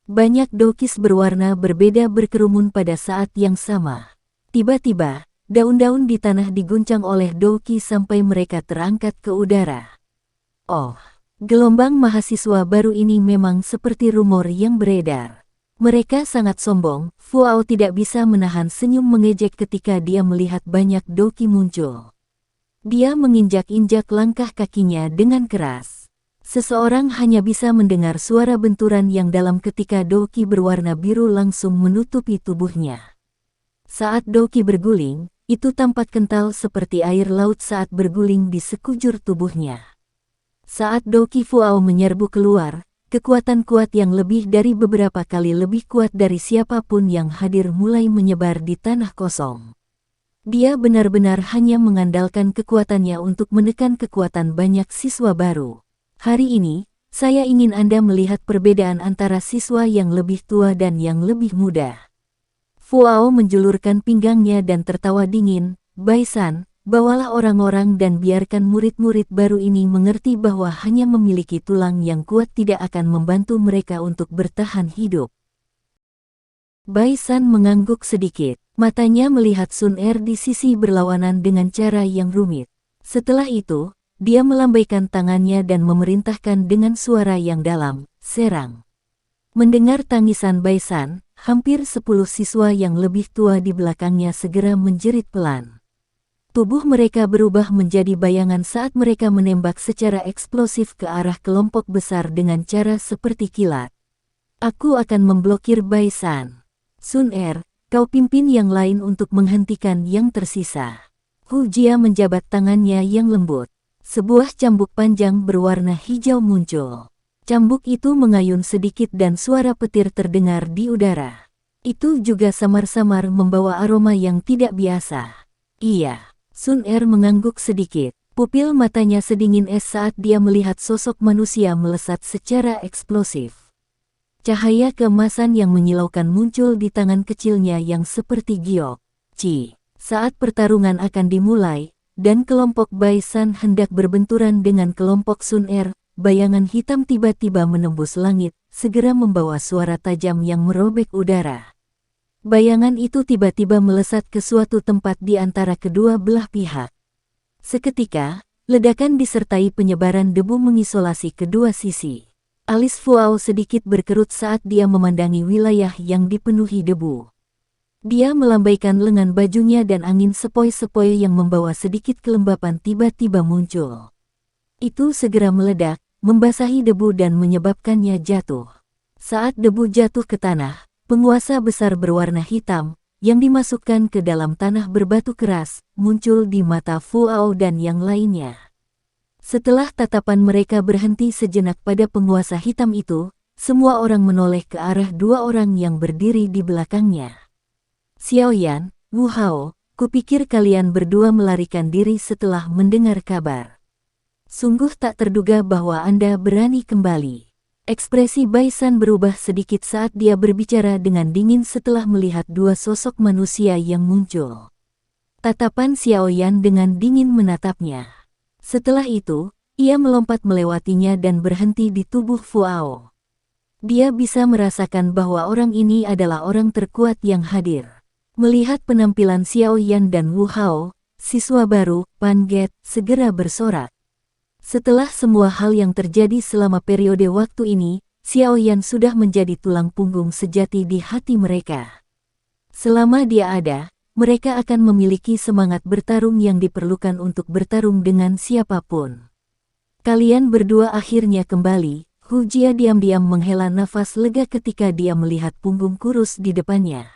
Banyak dokis berwarna berbeda berkerumun pada saat yang sama. Tiba-tiba, daun-daun di tanah diguncang oleh doki sampai mereka terangkat ke udara. Oh, gelombang mahasiswa baru ini memang seperti rumor yang beredar. Mereka sangat sombong, Fuao tidak bisa menahan senyum mengejek ketika dia melihat banyak doki muncul. Dia menginjak-injak langkah kakinya dengan keras. Seseorang hanya bisa mendengar suara benturan yang dalam ketika doki berwarna biru langsung menutupi tubuhnya. Saat doki berguling, itu tampak kental seperti air laut saat berguling di sekujur tubuhnya. Saat doki Fuao menyerbu keluar, kekuatan kuat yang lebih dari beberapa kali lebih kuat dari siapapun yang hadir mulai menyebar di tanah kosong. Dia benar-benar hanya mengandalkan kekuatannya untuk menekan kekuatan banyak siswa baru. Hari ini, saya ingin Anda melihat perbedaan antara siswa yang lebih tua dan yang lebih muda. Fuao menjulurkan pinggangnya dan tertawa dingin, Bai San, bawalah orang-orang dan biarkan murid-murid baru ini mengerti bahwa hanya memiliki tulang yang kuat tidak akan membantu mereka untuk bertahan hidup. Bai San mengangguk sedikit, matanya melihat Sun Er di sisi berlawanan dengan cara yang rumit. Setelah itu, dia melambaikan tangannya dan memerintahkan dengan suara yang dalam, serang. Mendengar tangisan Bai San, hampir 10 siswa yang lebih tua di belakangnya segera menjerit pelan. Tubuh mereka berubah menjadi bayangan saat mereka menembak secara eksplosif ke arah kelompok besar dengan cara seperti kilat. Aku akan memblokir Bai San. Sun Er, kau pimpin yang lain untuk menghentikan yang tersisa. Hujia menjabat tangannya yang lembut. Sebuah cambuk panjang berwarna hijau muncul. Cambuk itu mengayun sedikit dan suara petir terdengar di udara. Itu juga samar-samar membawa aroma yang tidak biasa. Iya, Sun Er mengangguk sedikit. Pupil matanya sedingin es saat dia melihat sosok manusia melesat secara eksplosif. Cahaya keemasan yang menyilaukan muncul di tangan kecilnya yang seperti giok. Saat pertarungan akan dimulai, dan kelompok Bai San hendak berbenturan dengan kelompok Sun Er, bayangan hitam tiba-tiba menembus langit, segera membawa suara tajam yang merobek udara. Bayangan itu tiba-tiba melesat ke suatu tempat di antara kedua belah pihak. Seketika, ledakan disertai penyebaran debu mengisolasi kedua sisi. Alis Fuao sedikit berkerut saat dia memandangi wilayah yang dipenuhi debu. Dia melambaikan lengan bajunya dan angin sepoi-sepoi yang membawa sedikit kelembapan tiba-tiba muncul. Itu segera meledak, membasahi debu dan menyebabkannya jatuh. Saat debu jatuh ke tanah, penguasa besar berwarna hitam, yang dimasukkan ke dalam tanah berbatu keras, muncul di mata Fuao dan yang lainnya. Setelah tatapan mereka berhenti sejenak pada penguasa hitam itu, semua orang menoleh ke arah dua orang yang berdiri di belakangnya. Xiaoyan, Wu Hao, kupikir kalian berdua melarikan diri setelah mendengar kabar. Sungguh tak terduga bahwa Anda berani kembali. Ekspresi Bai San berubah sedikit saat dia berbicara dengan dingin setelah melihat dua sosok manusia yang muncul. Tatapan Xiaoyan dengan dingin menatapnya. Setelah itu, ia melompat melewatinya dan berhenti di tubuh Fuao. Dia bisa merasakan bahwa orang ini adalah orang terkuat yang hadir. Melihat penampilan Xiaoyan dan Wu Hao, siswa baru, Pan Get, segera bersorak. Setelah semua hal yang terjadi selama periode waktu ini, Xiaoyan sudah menjadi tulang punggung sejati di hati mereka. Selama dia ada, mereka akan memiliki semangat bertarung yang diperlukan untuk bertarung dengan siapapun. Kalian berdua akhirnya kembali. Hu Jia diam-diam menghela nafas lega ketika dia melihat punggung kurus di depannya.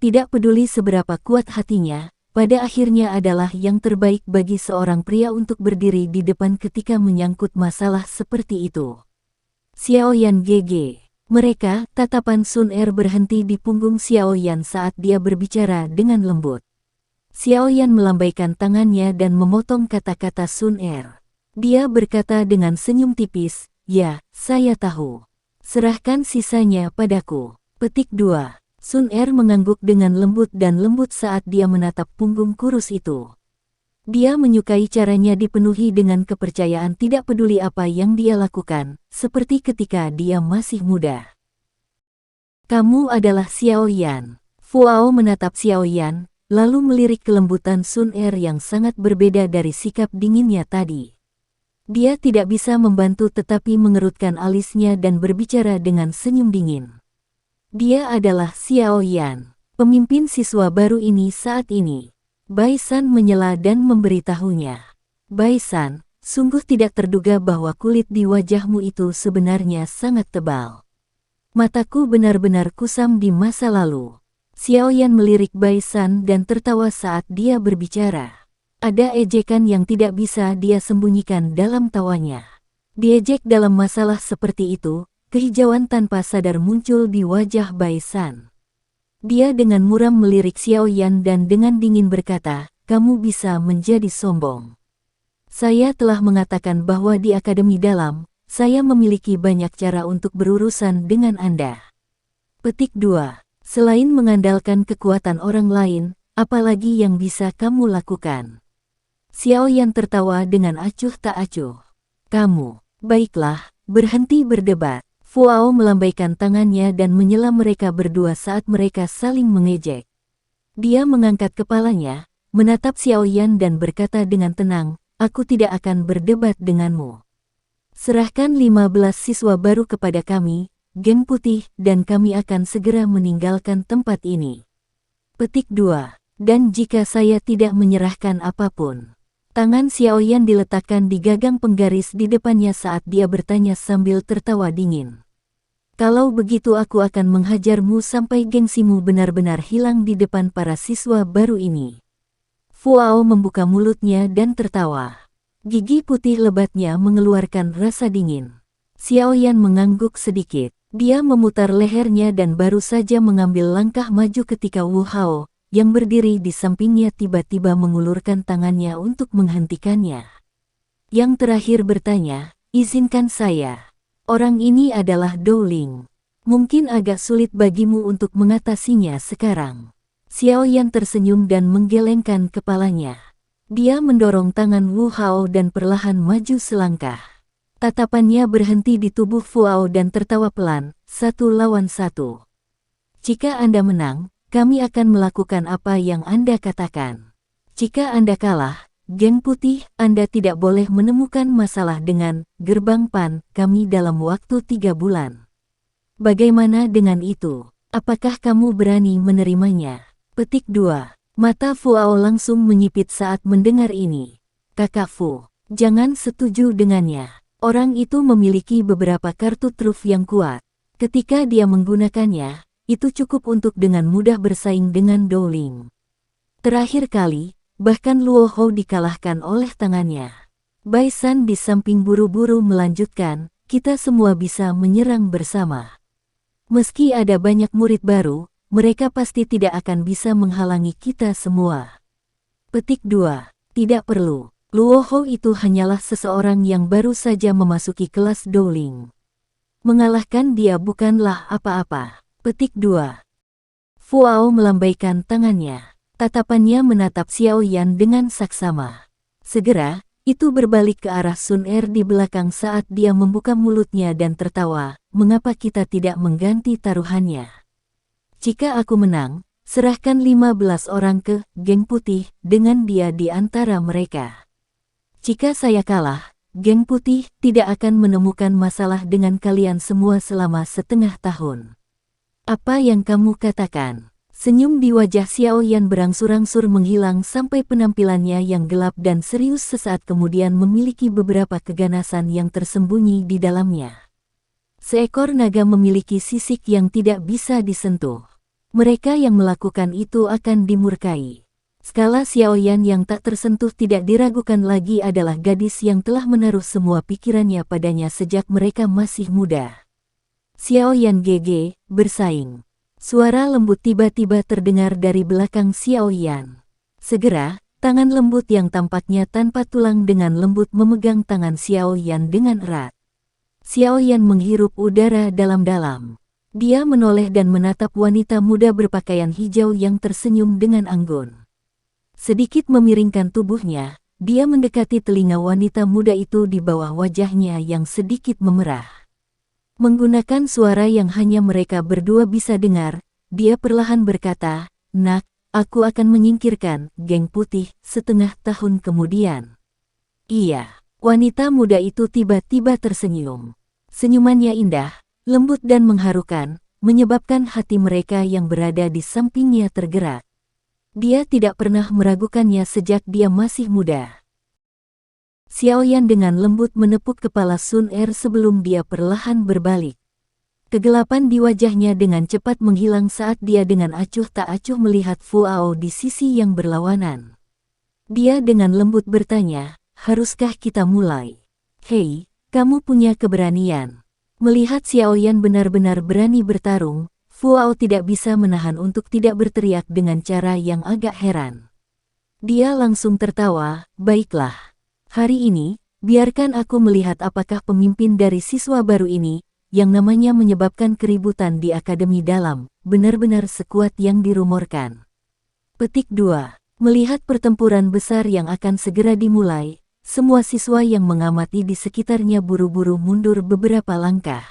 Tidak peduli seberapa kuat hatinya, pada akhirnya adalah yang terbaik bagi seorang pria untuk berdiri di depan ketika menyangkut masalah seperti itu. Xiaoyan GG. Mereka, tatapan Sun Er berhenti di punggung Xiaoyan saat dia berbicara dengan lembut. Xiaoyan melambaikan tangannya dan memotong kata-kata Sun Er. Dia berkata dengan senyum tipis, "Ya, saya tahu. Serahkan sisanya padaku." Petik 2. Sun Er mengangguk dengan lembut dan lembut saat dia menatap punggung kurus itu. Dia menyukai caranya dipenuhi dengan kepercayaan tidak peduli apa yang dia lakukan, seperti ketika dia masih muda. Kamu adalah Xiaoyan. Fuao menatap Xiaoyan, lalu melirik kelembutan Sun Er yang sangat berbeda dari sikap dinginnya tadi. Dia tidak bisa membantu tetapi mengerutkan alisnya dan berbicara dengan senyum dingin. Dia adalah Xiaoyan, pemimpin siswa baru ini saat ini. Bai San menyela dan memberitahunya. Bai San, sungguh tidak terduga bahwa kulit di wajahmu itu sebenarnya sangat tebal. Mataku benar-benar kusam di masa lalu. Xiaoyan melirik Bai San dan tertawa saat dia berbicara. Ada ejekan yang tidak bisa dia sembunyikan dalam tawanya. Diejek dalam masalah seperti itu. Kehijauan tanpa sadar muncul di wajah Bai San. Dia dengan muram melirik Xiaoyan dan dengan dingin berkata, "Kamu bisa menjadi sombong. Saya telah mengatakan bahwa di Akademi Dalam, saya memiliki banyak cara untuk berurusan dengan Anda." Petik 2. Selain mengandalkan kekuatan orang lain, apalagi yang bisa kamu lakukan? Xiaoyan tertawa dengan acuh tak acuh. Kamu, baiklah, berhenti berdebat. Fuao melambaikan tangannya dan menyela mereka berdua saat mereka saling mengejek. Dia mengangkat kepalanya, menatap Xiaoyan dan berkata dengan tenang, "Aku tidak akan berdebat denganmu. Serahkan 15 siswa baru kepada kami, geng putih, dan kami akan segera meninggalkan tempat ini." Petik 2. Dan jika saya tidak menyerahkan apapun. Tangan Xiaoyan diletakkan di gagang penggaris di depannya saat dia bertanya sambil tertawa dingin. Kalau begitu aku akan menghajarmu sampai gengsimu benar-benar hilang di depan para siswa baru ini. Fuao membuka mulutnya dan tertawa. Gigi putih lebatnya mengeluarkan rasa dingin. Xiaoyan mengangguk sedikit. Dia memutar lehernya dan baru saja mengambil langkah maju ketika Wu Hao, yang berdiri di sampingnya tiba-tiba mengulurkan tangannya untuk menghentikannya. Yang terakhir bertanya, "Izinkan saya. Orang ini adalah Dowling. Mungkin agak sulit bagimu untuk mengatasinya sekarang." Xiaoyan tersenyum dan menggelengkan kepalanya. Dia mendorong tangan Wu Hao dan perlahan maju selangkah. Tatapannya berhenti di tubuh Fuao dan tertawa pelan, 1 lawan 1. "Jika Anda menang, kami akan melakukan apa yang Anda katakan. Jika Anda kalah, Geng Putih, Anda tidak boleh menemukan masalah dengan gerbang PAN kami dalam waktu 3 bulan. Bagaimana dengan itu? Apakah kamu berani menerimanya? Petik 2. Mata Fuao langsung menyipit saat mendengar ini. Kakak Fu, jangan setuju dengannya. Orang itu memiliki beberapa kartu truf yang kuat. Ketika dia menggunakannya, itu cukup untuk dengan mudah bersaing dengan Dowling. Terakhir kali, bahkan Luo Hou dikalahkan oleh tangannya. Bai San di samping buru-buru melanjutkan, kita semua bisa menyerang bersama. Meski ada banyak murid baru, mereka pasti tidak akan bisa menghalangi kita semua. Petik 2. Tidak perlu. Luo Hou itu hanyalah seseorang yang baru saja memasuki kelas Dowling. Mengalahkan dia bukanlah apa-apa. Petik 2. Fuao melambaikan tangannya. Tatapannya menatap Xiao Yan dengan saksama. Segera, itu berbalik ke arah Sun Er di belakang saat dia membuka mulutnya dan tertawa. Mengapa kita tidak mengganti taruhannya? Jika aku menang, serahkan 15 orang ke Geng Putih dengan dia di antara mereka. Jika saya kalah, Geng Putih tidak akan menemukan masalah dengan kalian semua selama setengah tahun. Apa yang kamu katakan? Senyum di wajah Xiao Yan berangsur-angsur menghilang sampai penampilannya yang gelap dan serius sesaat kemudian memiliki beberapa keganasan yang tersembunyi di dalamnya. Seekor naga memiliki sisik yang tidak bisa disentuh. Mereka yang melakukan itu akan dimurkai. Skala Xiao Yan yang tak tersentuh tidak diragukan lagi adalah gadis yang telah menaruh semua pikirannya padanya sejak mereka masih muda. Xiao Yan GG, bersaing. Suara lembut tiba-tiba terdengar dari belakang Xiao Yan. Segera, tangan lembut yang tampaknya tanpa tulang dengan lembut memegang tangan Xiao Yan dengan erat. Xiao Yan menghirup udara dalam-dalam. Dia menoleh dan menatap wanita muda berpakaian hijau yang tersenyum dengan anggun. Sedikit memiringkan tubuhnya, dia mendekati telinga wanita muda itu di bawah wajahnya yang sedikit memerah. Menggunakan suara yang hanya mereka berdua bisa dengar, dia perlahan berkata, "Nak, aku akan menyingkirkan Geng Putih setengah tahun kemudian." Iya, wanita muda itu tiba-tiba tersenyum. Senyumannya indah, lembut dan mengharukan, menyebabkan hati mereka yang berada di sampingnya tergerak. Dia tidak pernah meragukannya sejak dia masih muda. Xiao Yan dengan lembut menepuk kepala Sun Er sebelum dia perlahan berbalik. Kegelapan di wajahnya dengan cepat menghilang saat dia dengan acuh tak acuh melihat Fuao di sisi yang berlawanan. Dia dengan lembut bertanya, "Haruskah kita mulai?" "Hei, kamu punya keberanian." Melihat Xiao Yan benar-benar berani bertarung, Fuao tidak bisa menahan untuk tidak berteriak dengan cara yang agak heran. Dia langsung tertawa, "Baiklah. Hari ini, biarkan aku melihat apakah pemimpin dari siswa baru ini, yang namanya menyebabkan keributan di Akademi Dalam, benar-benar sekuat yang dirumorkan." Petik 2. Melihat pertempuran besar yang akan segera dimulai, semua siswa yang mengamati di sekitarnya buru-buru mundur beberapa langkah.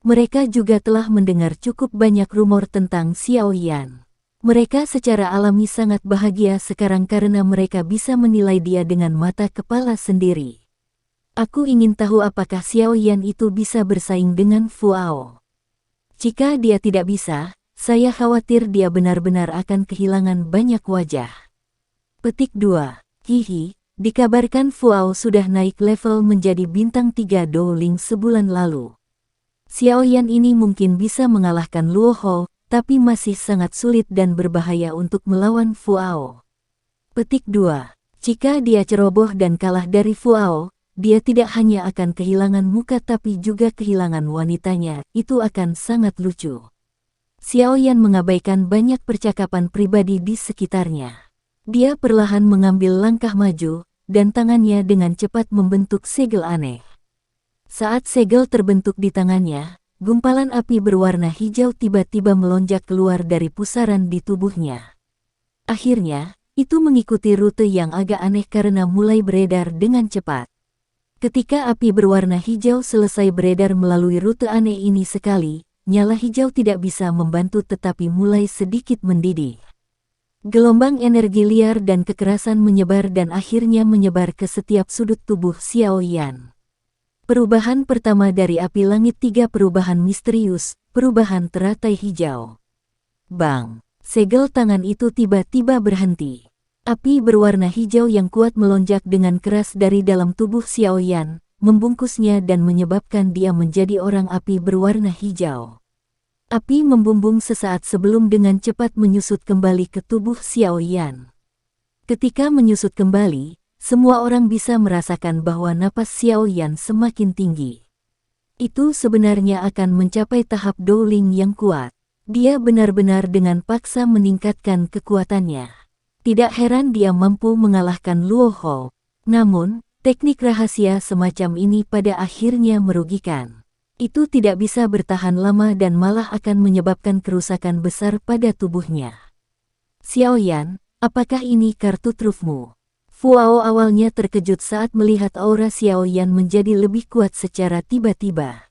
Mereka juga telah mendengar cukup banyak rumor tentang Xiao Yan. Mereka secara alami sangat bahagia sekarang karena mereka bisa menilai dia dengan mata kepala sendiri. Aku ingin tahu apakah Xiao Yan itu bisa bersaing dengan Fuao. Jika dia tidak bisa, saya khawatir dia benar-benar akan kehilangan banyak wajah. Petik 2. Hihi, dikabarkan Fuao sudah naik level menjadi bintang 3 Dowling sebulan lalu. Xiao Yan ini mungkin bisa mengalahkan Luo Hou, tapi masih sangat sulit dan berbahaya untuk melawan Fuao. Petik 2. Jika dia ceroboh dan kalah dari Fuao, dia tidak hanya akan kehilangan muka tapi juga kehilangan wanitanya, itu akan sangat lucu. Xiao Yan mengabaikan banyak percakapan pribadi di sekitarnya. Dia perlahan mengambil langkah maju, dan tangannya dengan cepat membentuk segel aneh. Saat segel terbentuk di tangannya, gumpalan api berwarna hijau tiba-tiba melonjak keluar dari pusaran di tubuhnya. Akhirnya, itu mengikuti rute yang agak aneh karena mulai beredar dengan cepat. Ketika api berwarna hijau selesai beredar melalui rute aneh ini sekali, nyala hijau tidak bisa membantu tetapi mulai sedikit mendidih. Gelombang energi liar dan kekerasan menyebar dan akhirnya menyebar ke setiap sudut tubuh Xiao Yan. Perubahan pertama dari api langit, 3 perubahan misterius, perubahan teratai hijau. Bang! Segel tangan itu tiba-tiba berhenti. Api berwarna hijau yang kuat melonjak dengan keras dari dalam tubuh Xiao Yan, membungkusnya dan menyebabkan dia menjadi orang api berwarna hijau. Api membumbung sesaat sebelum dengan cepat menyusut kembali ke tubuh Xiao Yan. Ketika menyusut kembali, semua orang bisa merasakan bahwa napas Xiao Yan semakin tinggi. Itu sebenarnya akan mencapai tahap Dowling yang kuat. Dia benar-benar dengan paksa meningkatkan kekuatannya. Tidak heran dia mampu mengalahkan Luo Hou. Namun, teknik rahasia semacam ini pada akhirnya merugikan. Itu tidak bisa bertahan lama dan malah akan menyebabkan kerusakan besar pada tubuhnya. Xiao Yan, apakah ini kartu trufmu? Fuao awalnya terkejut saat melihat aura Xiao Yan menjadi lebih kuat secara tiba-tiba.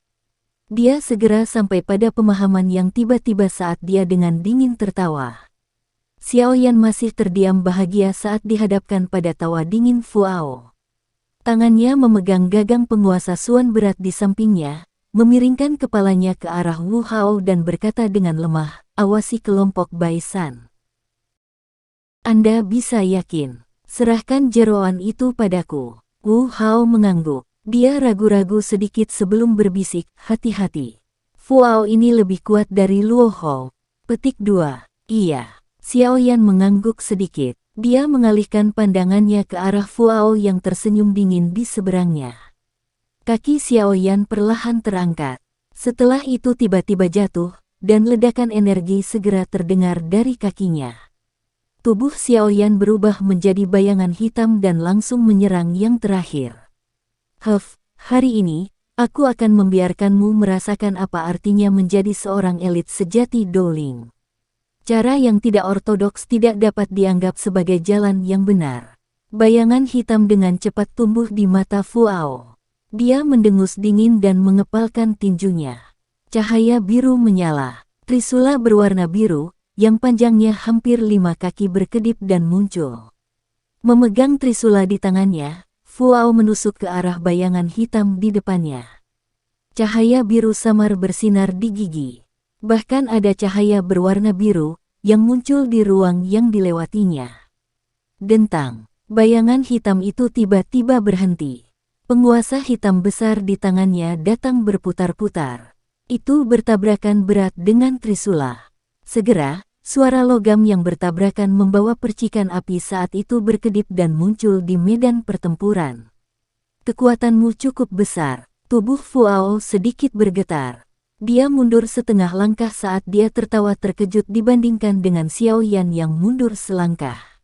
Dia segera sampai pada pemahaman yang tiba-tiba saat dia dengan dingin tertawa. Xiao Yan masih terdiam bahagia saat dihadapkan pada tawa dingin Fuao. Tangannya memegang gagang penguasa Suan berat di sampingnya, memiringkan kepalanya ke arah Wu Hao dan berkata dengan lemah, "Awasi kelompok Baisan. Anda bisa yakin. Serahkan jeroan itu padaku." Wu Hao mengangguk. Dia ragu-ragu sedikit sebelum berbisik, "Hati-hati. Fuao ini lebih kuat dari Luo Hou." Petik 2. Iya. Xiao Yan mengangguk sedikit. Dia mengalihkan pandangannya ke arah Fuao yang tersenyum dingin di seberangnya. Kaki Xiao Yan perlahan terangkat. Setelah itu tiba-tiba jatuh, dan ledakan energi segera terdengar dari kakinya. Tubuh Xiao Yan berubah menjadi bayangan hitam dan langsung menyerang yang terakhir. Hari ini, aku akan membiarkanmu merasakan apa artinya menjadi seorang elit sejati Dowling. Cara yang tidak ortodoks tidak dapat dianggap sebagai jalan yang benar. Bayangan hitam dengan cepat tumbuh di mata Fuao. Dia mendengus dingin dan mengepalkan tinjunya. Cahaya biru menyala. Trisula berwarna biru, yang panjangnya hampir 5 kaki berkedip dan muncul. Memegang trisula di tangannya, Fuao menusuk ke arah bayangan hitam di depannya. Cahaya biru samar bersinar di gigi. Bahkan ada cahaya berwarna biru yang muncul di ruang yang dilewatinya. Dentang, bayangan hitam itu tiba-tiba berhenti. Penguasa hitam besar di tangannya datang berputar-putar. Itu bertabrakan berat dengan trisula. Segera, suara logam yang bertabrakan membawa percikan api saat itu berkedip dan muncul di medan pertempuran. Kekuatanmu cukup besar. Tubuh Fuao sedikit bergetar. Dia mundur setengah langkah saat dia tertawa terkejut dibandingkan dengan Xiao Yan yang mundur selangkah.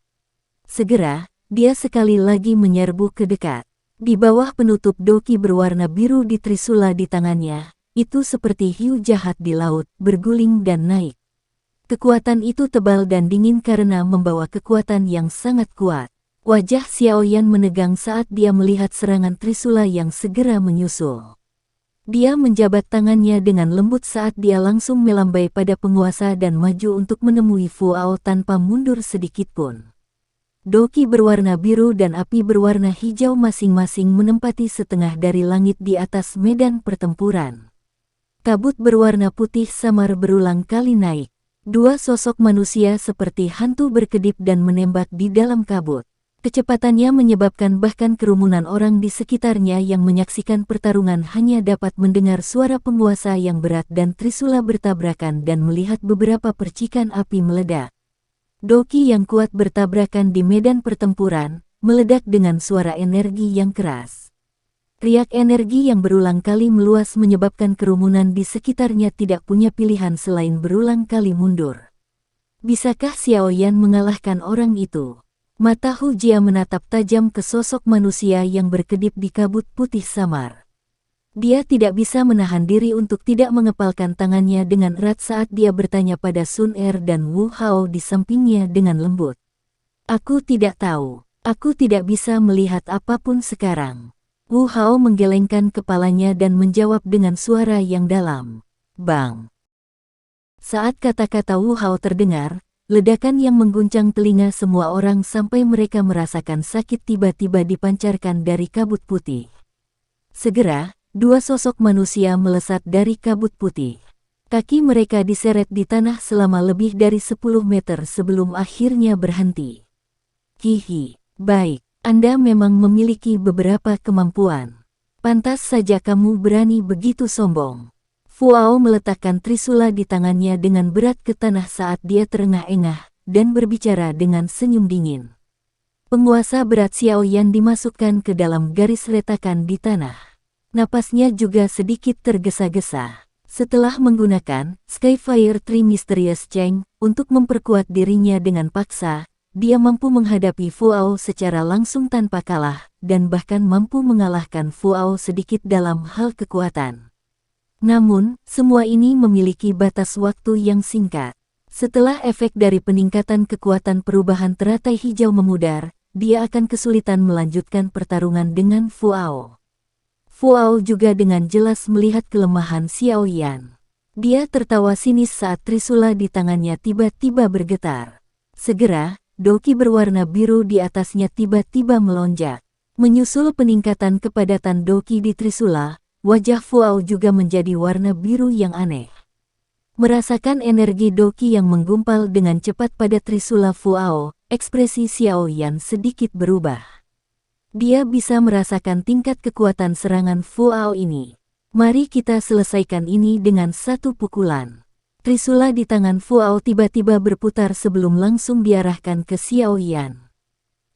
Segera, dia sekali lagi menyerbu ke dekat. Di bawah penutup doki berwarna biru di trisula di tangannya, itu seperti hiu jahat di laut, berguling dan naik. Kekuatan itu tebal dan dingin karena membawa kekuatan yang sangat kuat. Wajah Xiao Yan menegang saat dia melihat serangan trisula yang segera menyusul. Dia menjabat tangannya dengan lembut saat dia langsung melambai pada penguasa dan maju untuk menemui Fuao tanpa mundur sedikitpun. Doki berwarna biru dan api berwarna hijau masing-masing menempati setengah dari langit di atas medan pertempuran. Kabut berwarna putih samar berulang kali naik. 2 sosok manusia seperti hantu berkedip dan menembak di dalam kabut. Kecepatannya menyebabkan bahkan kerumunan orang di sekitarnya yang menyaksikan pertarungan hanya dapat mendengar suara penguasa yang berat dan trisula bertabrakan dan melihat beberapa percikan api meledak. Doki yang kuat bertabrakan di medan pertempuran, meledak dengan suara energi yang keras. Riak energi yang berulang kali meluas menyebabkan kerumunan di sekitarnya tidak punya pilihan selain berulang kali mundur. Bisakah Xiao Yan mengalahkan orang itu? Mata Hu Jia menatap tajam ke sosok manusia yang berkedip di kabut putih samar. Dia tidak bisa menahan diri untuk tidak mengepalkan tangannya dengan erat saat dia bertanya pada Sun Er dan Wu Hao di sampingnya dengan lembut. "Aku tidak tahu. Aku tidak bisa melihat apapun sekarang." Wu Hao menggelengkan kepalanya dan menjawab dengan suara yang dalam. Bang! Saat kata-kata Wu Hao terdengar, ledakan yang mengguncang telinga semua orang sampai mereka merasakan sakit tiba-tiba dipancarkan dari kabut putih. Segera, dua sosok manusia melesat dari kabut putih. Kaki mereka diseret di tanah selama lebih dari 10 meter sebelum akhirnya berhenti. Hihi, baik, Anda memang memiliki beberapa kemampuan. Pantas saja kamu berani begitu sombong. Fuao meletakkan trisula di tangannya dengan berat ke tanah saat dia terengah-engah dan berbicara dengan senyum dingin. Penguasa berat Xiaoyan dimasukkan ke dalam garis retakan di tanah. Napasnya juga sedikit tergesa-gesa. Setelah menggunakan Skyfire Tree Mysterious Cheng untuk memperkuat dirinya dengan paksa, dia mampu menghadapi Fuao secara langsung tanpa kalah, dan bahkan mampu mengalahkan Fuao sedikit dalam hal kekuatan. Namun, semua ini memiliki batas waktu yang singkat. Setelah efek dari peningkatan kekuatan perubahan teratai hijau memudar, dia akan kesulitan melanjutkan pertarungan dengan Fuao. Fuao juga dengan jelas melihat kelemahan Xiaoyan. Dia tertawa sinis saat trisula di tangannya tiba-tiba bergetar. Segera, doki berwarna biru di atasnya tiba-tiba melonjak. Menyusul peningkatan kepadatan doki di trisula, wajah Fuao juga menjadi warna biru yang aneh. Merasakan energi doki yang menggumpal dengan cepat pada trisula Fuao, ekspresi Xiaoyan sedikit berubah. Dia bisa merasakan tingkat kekuatan serangan Fuao ini. Mari kita selesaikan ini dengan satu pukulan. Trisula di tangan Fuao tiba-tiba berputar sebelum langsung diarahkan ke Xiaoyan.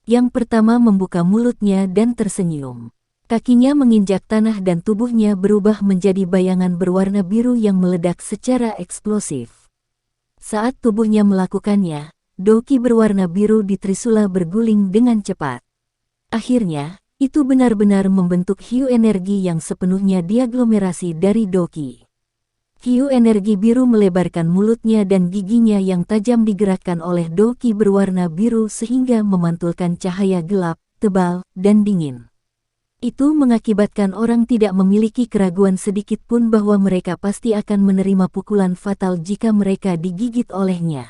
Yang pertama membuka mulutnya dan tersenyum. Kakinya menginjak tanah dan tubuhnya berubah menjadi bayangan berwarna biru yang meledak secara eksplosif. Saat tubuhnya melakukannya, doki berwarna biru di trisula berguling dengan cepat. Akhirnya, itu benar-benar membentuk hiu energi yang sepenuhnya diaglomerasi dari doki. Hiu energi biru melebarkan mulutnya dan giginya yang tajam digerakkan oleh doki berwarna biru sehingga memantulkan cahaya gelap, tebal, dan dingin. Itu mengakibatkan orang tidak memiliki keraguan sedikit pun bahwa mereka pasti akan menerima pukulan fatal jika mereka digigit olehnya.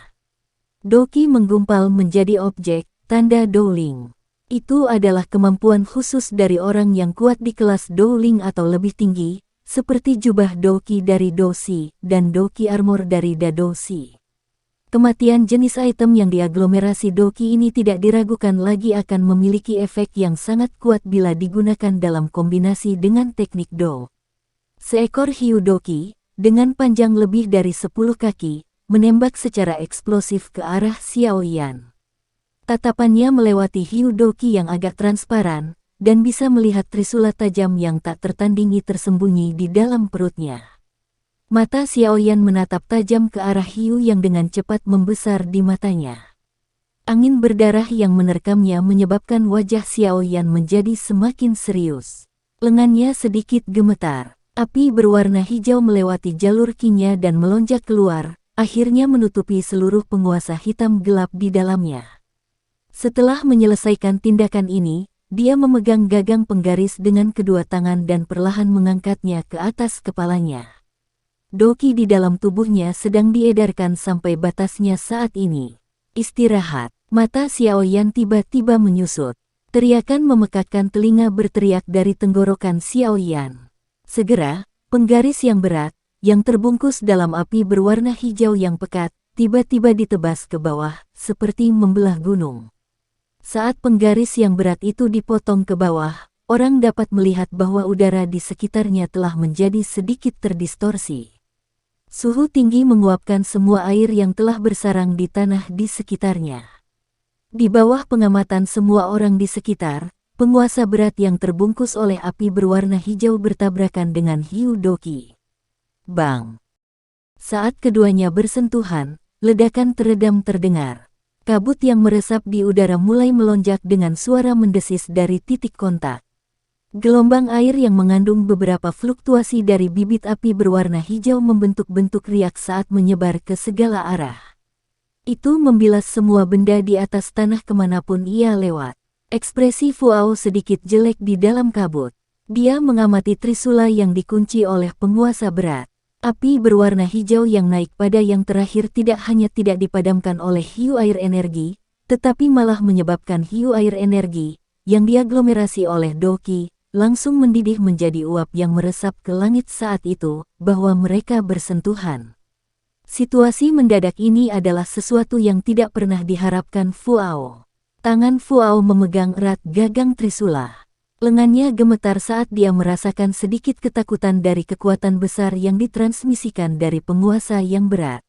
Doki menggumpal menjadi objek, tanda Dowling. Itu adalah kemampuan khusus dari orang yang kuat di kelas Dowling atau lebih tinggi, seperti jubah doki dari Dosi dan doki armor dari Dadosi. Kematian jenis item yang diaglomerasi doki ini tidak diragukan lagi akan memiliki efek yang sangat kuat bila digunakan dalam kombinasi dengan teknik Do. Seekor hiu doki, dengan panjang lebih dari 10 kaki, menembak secara eksplosif ke arah Xiaoyan. Tatapannya melewati hiu doki yang agak transparan, dan bisa melihat trisula tajam yang tak tertandingi tersembunyi di dalam perutnya. Mata Xiaoyan menatap tajam ke arah hiu yang dengan cepat membesar di matanya. Angin berdarah yang menerkamnya menyebabkan wajah Xiaoyan menjadi semakin serius. Lengannya sedikit gemetar. Api berwarna hijau melewati jalur kinya dan melonjak keluar, akhirnya menutupi seluruh penguasa hitam gelap di dalamnya. Setelah menyelesaikan tindakan ini, dia memegang gagang penggaris dengan kedua tangan dan perlahan mengangkatnya ke atas kepalanya. Doki di dalam tubuhnya sedang diedarkan sampai batasnya saat ini. Istirahat. Mata Xiaoyan tiba-tiba menyusut. Teriakan memekakkan telinga berteriak dari tenggorokan Xiaoyan. Segera, penggaris yang berat, yang terbungkus dalam api berwarna hijau yang pekat, tiba-tiba ditebas ke bawah, seperti membelah gunung. Saat penggaris yang berat itu dipotong ke bawah, orang dapat melihat bahwa udara di sekitarnya telah menjadi sedikit terdistorsi. Suhu tinggi menguapkan semua air yang telah bersarang di tanah di sekitarnya. Di bawah pengamatan semua orang di sekitar, penguasa berat yang terbungkus oleh api berwarna hijau bertabrakan dengan hiu doki. Bang! Saat keduanya bersentuhan, ledakan teredam terdengar. Kabut yang meresap di udara mulai melonjak dengan suara mendesis dari titik kontak. Gelombang air yang mengandung beberapa fluktuasi dari bibit api berwarna hijau membentuk bentuk riak saat menyebar ke segala arah. Itu membilas semua benda di atas tanah kemanapun ia lewat. Ekspresi Fuao sedikit jelek di dalam kabut. Dia mengamati trisula yang dikunci oleh penguasa berat. Api berwarna hijau yang naik pada yang terakhir tidak hanya tidak dipadamkan oleh hiu air energi, tetapi malah menyebabkan hiu air energi, yang diaglomerasi oleh Doki, langsung mendidih menjadi uap yang meresap ke langit saat itu, bahwa mereka bersentuhan. Situasi mendadak ini adalah sesuatu yang tidak pernah diharapkan Fuao. Tangan Fuao memegang erat gagang Trisula. Lengannya gemetar saat dia merasakan sedikit ketakutan dari kekuatan besar yang ditransmisikan dari penguasa yang berat.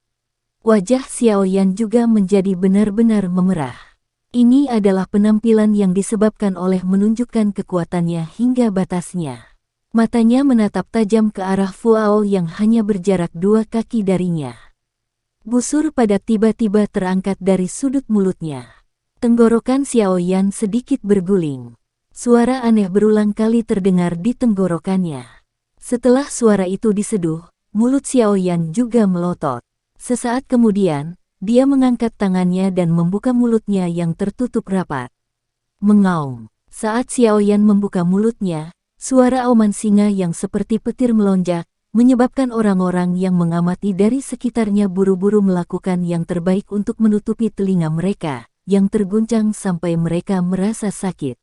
Wajah Xiaoyan juga menjadi benar-benar memerah. Ini adalah penampilan yang disebabkan oleh menunjukkan kekuatannya hingga batasnya. Matanya menatap tajam ke arah Fuao yang hanya berjarak 2 kaki darinya. Busur padat tiba-tiba terangkat dari sudut mulutnya. Tenggorokan Xiaoyan sedikit berguling. Suara aneh berulang kali terdengar di tenggorokannya. Setelah suara itu diseduh, mulut Xiaoyan juga melotot. Sesaat kemudian, dia mengangkat tangannya dan membuka mulutnya yang tertutup rapat. Mengaum. Saat Xiaoyan membuka mulutnya, suara auman singa yang seperti petir melonjak, menyebabkan orang-orang yang mengamati dari sekitarnya buru-buru melakukan yang terbaik untuk menutupi telinga mereka, yang terguncang sampai mereka merasa sakit.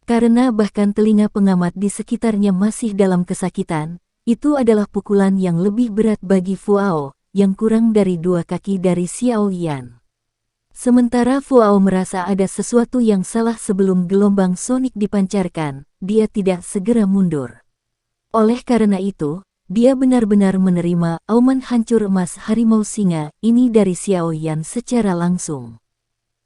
Karena bahkan telinga pengamat di sekitarnya masih dalam kesakitan, itu adalah pukulan yang lebih berat bagi Fuao, yang kurang dari 2 kaki dari Xiaoyan. Sementara Fuao merasa ada sesuatu yang salah sebelum gelombang sonik dipancarkan, dia tidak segera mundur. Oleh karena itu, dia benar-benar menerima auman hancur emas harimau singa ini dari Xiaoyan secara langsung.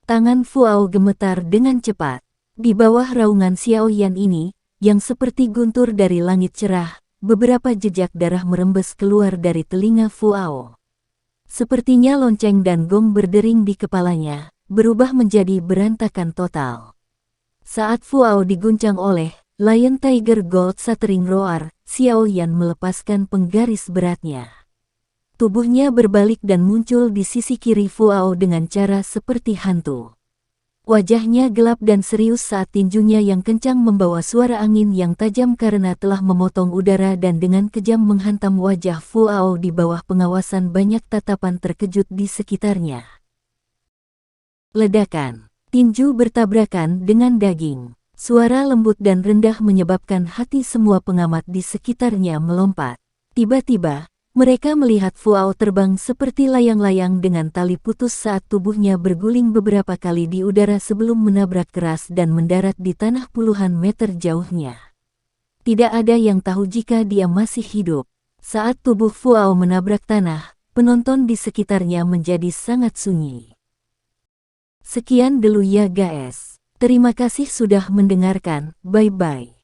Tangan Fuao gemetar dengan cepat. Di bawah raungan Xiaoyan ini, yang seperti guntur dari langit cerah, beberapa jejak darah merembes keluar dari telinga Fuao. Sepertinya lonceng dan gong berdering di kepalanya, berubah menjadi berantakan total. Saat Fuao diguncang oleh Lion Tiger Gold Shattering Roar, Xiaoyan melepaskan penggaris beratnya. Tubuhnya berbalik dan muncul di sisi kiri Fuao dengan cara seperti hantu. Wajahnya gelap dan serius saat tinjunya yang kencang membawa suara angin yang tajam karena telah memotong udara dan dengan kejam menghantam wajah Fuao di bawah pengawasan banyak tatapan terkejut di sekitarnya. Ledakan. Tinju bertabrakan dengan daging. Suara lembut dan rendah menyebabkan hati semua pengamat di sekitarnya melompat. Tiba-tiba, mereka melihat Fuao terbang seperti layang-layang dengan tali putus saat tubuhnya berguling beberapa kali di udara sebelum menabrak keras dan mendarat di tanah puluhan meter jauhnya. Tidak ada yang tahu jika dia masih hidup. Saat tubuh Fuao menabrak tanah, penonton di sekitarnya menjadi sangat sunyi. Sekian dulu ya guys. Terima kasih sudah mendengarkan, bye-bye.